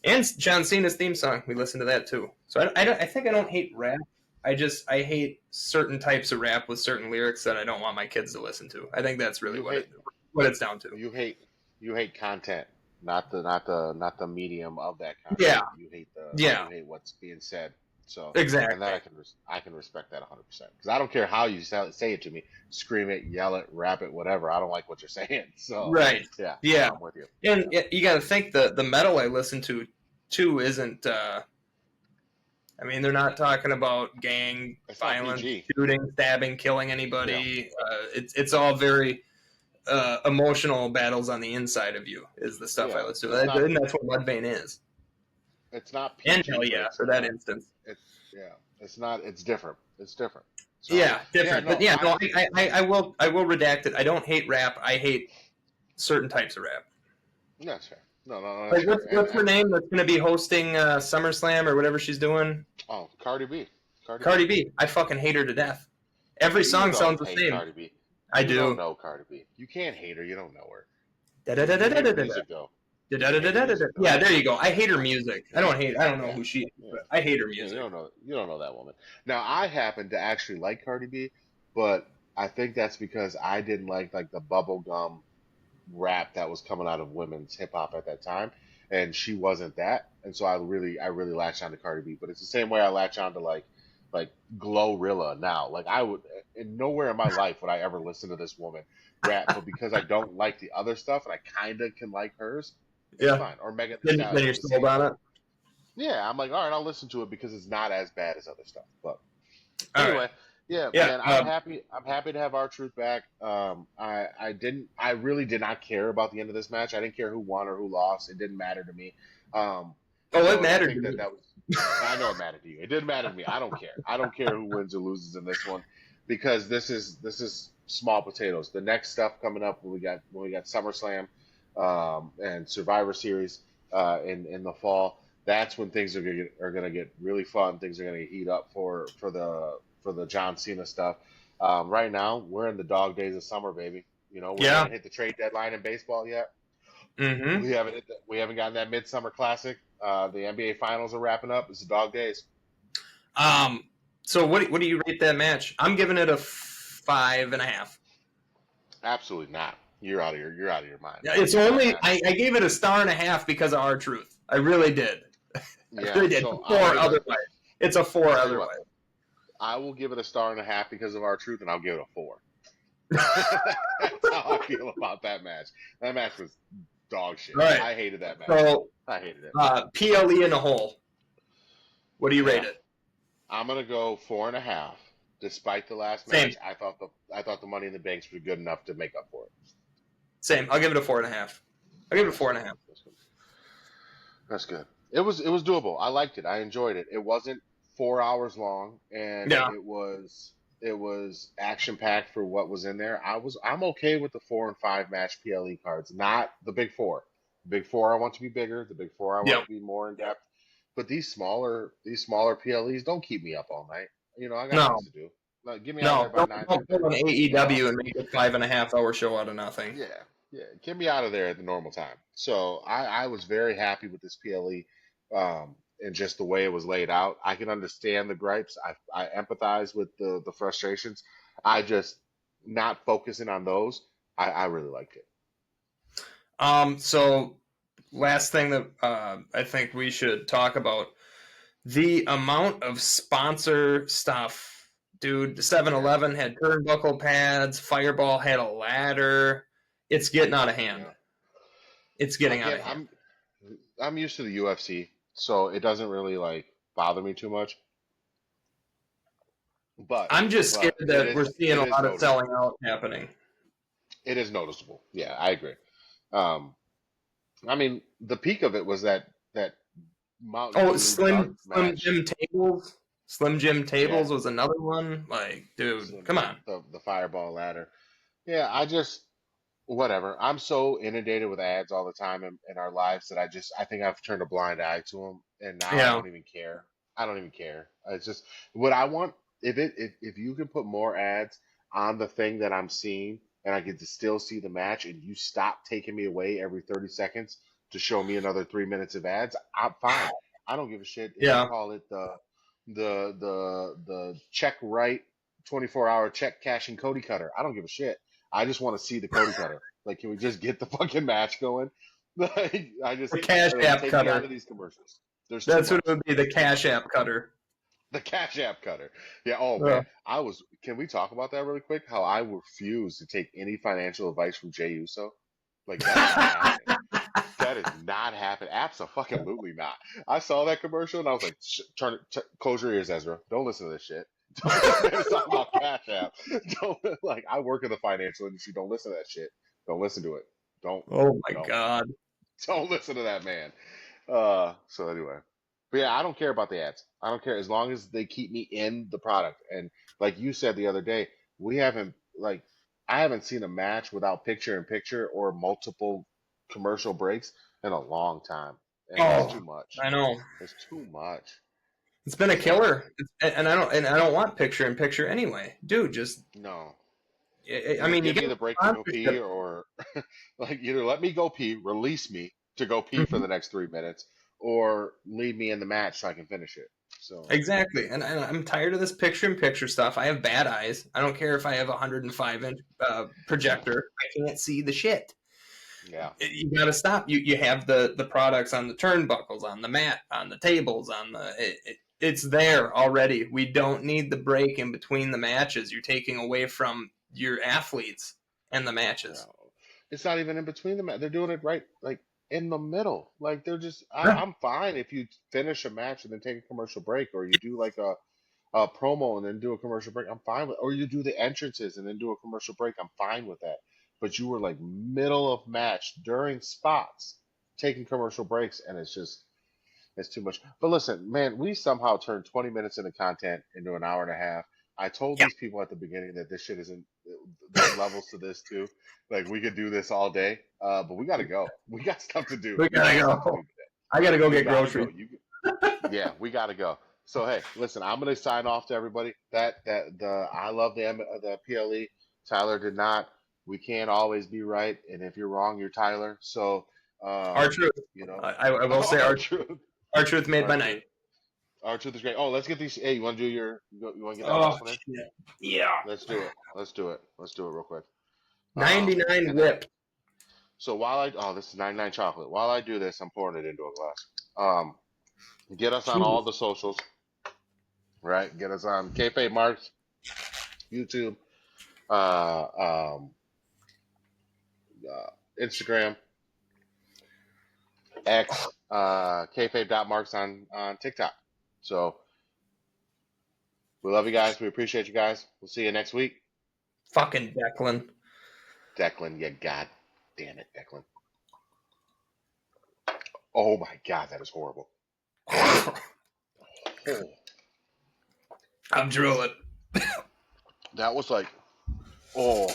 And John Cena's theme song, we listen to that too. So I think I don't hate rap. I hate certain types of rap with certain lyrics that I don't want my kids to listen to. I think that's really what it's down to. You hate content, not the medium of that content. Yeah. You hate you hate what's being said. So exactly, and that I can respect that 100% because I don't care how you say it to me, scream it, yell it, rap it, whatever. I don't like what you're saying. So right, yeah, I'm with you. And you got to think the metal I listen to too isn't. They're not talking about gang violence, shooting, stabbing, killing anybody. Yeah. It's all very emotional battles on the inside of you is the stuff I listen to. And that's what Mudvayne is. It's not PG, and hell yeah for that instance. It's not. It's different. It's different. So, different. I will redact it. I don't hate rap. I hate certain types of rap. That's fair. No. Like, what's her name that's going to be hosting SummerSlam or whatever she's doing? Oh, Cardi B. Cardi B. I fucking hate her to death. Every song sounds the same. Cardi B. I do. You don't know Cardi B. You can't hate her. You don't know her. Music though. Yeah, there you go. I hate her music. I don't know who she is, but I hate her music. You don't know that woman. Now I happen to actually like Cardi B, but I think that's because I didn't like the bubblegum rap that was coming out of women's hip hop at that time, and she wasn't that, and so I really latched on to Cardi B. But it's the same way I latch on to like Glorilla now. Like I would, and nowhere in my life would I ever listen to this woman rap, but because I don't like the other stuff and I kind of can like hers, it's fine. Or Megan Thee Stallion. Then you're sold on it. Yeah, I'm like, all right, I'll listen to it because it's not as bad as other stuff. But anyway. Right. Yeah, man, I'm happy. I'm happy to have R-Truth back. I really did not care about the end of this match. I didn't care who won or who lost. It didn't matter to me. Oh, it So, and I mattered to think me. that was, I know it mattered to you. It didn't matter to me. I don't care. I don't care who wins or loses in this one because this is small potatoes. The next stuff coming up when we got SummerSlam and Survivor Series in the fall. That's when things are gonna get really fun. Things are gonna heat up for the John Cena stuff. Right now, we're in the dog days of summer, baby. We Yeah. haven't hit the trade deadline in baseball yet. Mm-hmm. We haven't gotten that midsummer classic. The NBA finals are wrapping up. It's the dog days. So what do you rate that match? I'm giving it a 5.5. Absolutely not. You're out of your mind. Yeah, it's That only match. I gave it a 1.5 because of R-Truth. I really did. I Yeah. really did. It's So a I'll 4 give it. otherwise. It's a 4 I'll tell you what. otherwise. I will give it a star and a half because of our truth, and I'll give it a 4. That's how I feel about that match. That match was dog shit. All right. I hated that match. So I hated it. PLE in a whole. What do you Yeah. rate it? I'm gonna go 4.5. Despite the last Same. match, I thought the Money in the Banks were good enough to make up for it. Same. I'll give it a 4.5. I'll give it a 4.5. That's good. That's good. It was doable. I liked it. I enjoyed it. It wasn't 4 hours long, and Yeah. it was action packed for what was in there. I'm okay with the 4 and 5 match PLE cards, not the big four. The big four I want to be bigger. The big four I want Yep. to be more in depth. But these smaller PLEs don't keep me up all night. I got No. things to do. Like, get me out No. of there by Don't pull 9:30. an AEW and make a 5.5 hour show out of nothing. Yeah, yeah. Get me out of there at the normal time. So I was very happy with this PLE, and just the way it was laid out. I can understand the gripes. I empathize with the frustrations. I just not focusing on those. I really liked it. So last thing that I think we should talk about the amount of sponsor stuff. Dude, 7-Eleven had turnbuckle pads, Fireball had a ladder. It's getting out of hand. Yeah. It's getting out of hand. I'm used to the UFC, so it doesn't really like bother me too much. But I'm just scared but that we're seeing a lot of noticeable. selling out happening. It is noticeable. Yeah, I agree. Um, I mean, the peak of it was that Mountain Oh, Dew Slim dark match. Jim Tables. Slim Jim Yeah, Tables was another one. Like, dude, Slim come Jim, on. the Fireball ladder. Yeah, I just whatever. I'm so inundated with ads all the time in our lives that I think I've turned a blind eye to them, and now I Yeah. don't even care. I don't even care. It's just what I want. If you can put more ads on the thing that I'm seeing, and I get to still see the match, and you stop taking me away every 30 seconds to show me another 3 minutes of ads, I'm fine. I don't give a shit if you Yeah. call it the check right 24-hour check cashing Cody Cutter. I don't give a shit. I just want to see the Cody Cutter. Like, can we just get the fucking match going? Like, The Cash App take me out Cutter. of these commercials. There's too That's what much. it would be, the Cash App Cutter. The Cash App Cutter. Yeah. Oh Yeah. man, Can we talk about that really quick? How I refuse to take any financial advice from Jay Uso. Like, that is not happening. That is not happening. Absolutely not. I saw that commercial and I was like, close your ears, Ezra. Don't listen to this shit. This man is talking about Cash App. Don't like. I work in the financial industry. Don't listen to that shit. Don't listen to it. Don't. Oh my Don't. God. Don't listen to that man. So anyway, but yeah, I don't care about the ads. I don't care as long as they keep me in the product. And like you said the other day, we haven't like I haven't seen a match without picture in picture or multiple commercial breaks in a long time, and it's too Oh, much. I know. It's too much. It's been a So killer. And I don't want picture in picture anyway. Dude, just no, I either mean, you give get me the break to go pee, sponsorship. or like either let me go pee, release me to go pee for Mhm. the next 3 minutes, or leave me in the match so I can finish it. So Exactly. And I'm tired of this picture in picture stuff. I have bad eyes. I don't care if I have a 105-inch projector. I can't see the shit. yeah. You got to stop. You have the products on the turnbuckles, on the mat, on the tables, on it's there already. We don't need the break in between the matches. You're taking away from your athletes and the matches. No, it's not even in between them. They're doing it right, like in the middle. Like they're just. Yeah. I'm fine if you finish a match and then take a commercial break, or you do like a promo and then do a commercial break. I'm fine with, or you do the entrances and then do a commercial break. I'm fine with that. But you were like middle of match during spots, taking commercial breaks, and it's just It's too much. But listen, man, we somehow turned 20 minutes into content into an hour and a half. I told Yeah. these people at the beginning that this shit isn't. There's levels to this too. Like we could do this all day, but we got to go. We got stuff to do. We gotta got stuff to go. do today. I gotta go We get gotta go. groceries. Yeah, we gotta go. So hey, listen, I'm gonna sign off to everybody. I love the PLE. Tyler did not. We can't always be right, and if you're wrong, you're Tyler. So Our truth. you know, I will say our truth, our truth made our my truth, night. our truth is great. Oh, let's get these. Hey, you want to do you want to get that Oh last one in? shit. Yeah. Let's do it. Let's do it. Let's do it real quick. 99 and whip. so this is 99 chocolate. While I do this, I'm pouring it into a glass. Get us on all the socials, right? Get us on Kayfabe Marks, YouTube, uh, Instagram, X, kayfabe.marks on TikTok. So we love you guys. We appreciate you guys. We'll see you next week. Fucking Declan. Declan, you god damn it, Declan. Oh my god, that is horrible. Oh, I'm drooling. that was like, oh,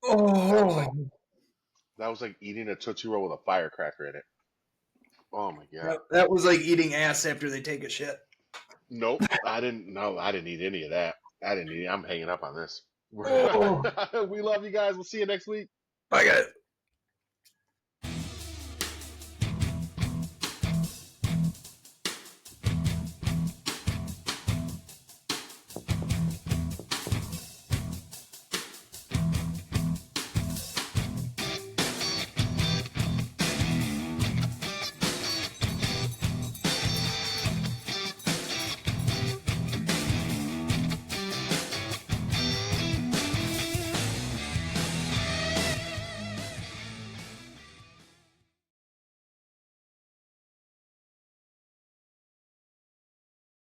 Oh. that was like eating a Tootsie Roll with a firecracker in it. Oh my god. That was like eating ass after they take a shit. Nope, I didn't. No, I didn't eat any of that. I'm hanging up on this. Oh. We love you guys. We'll see you next week. Bye, guys.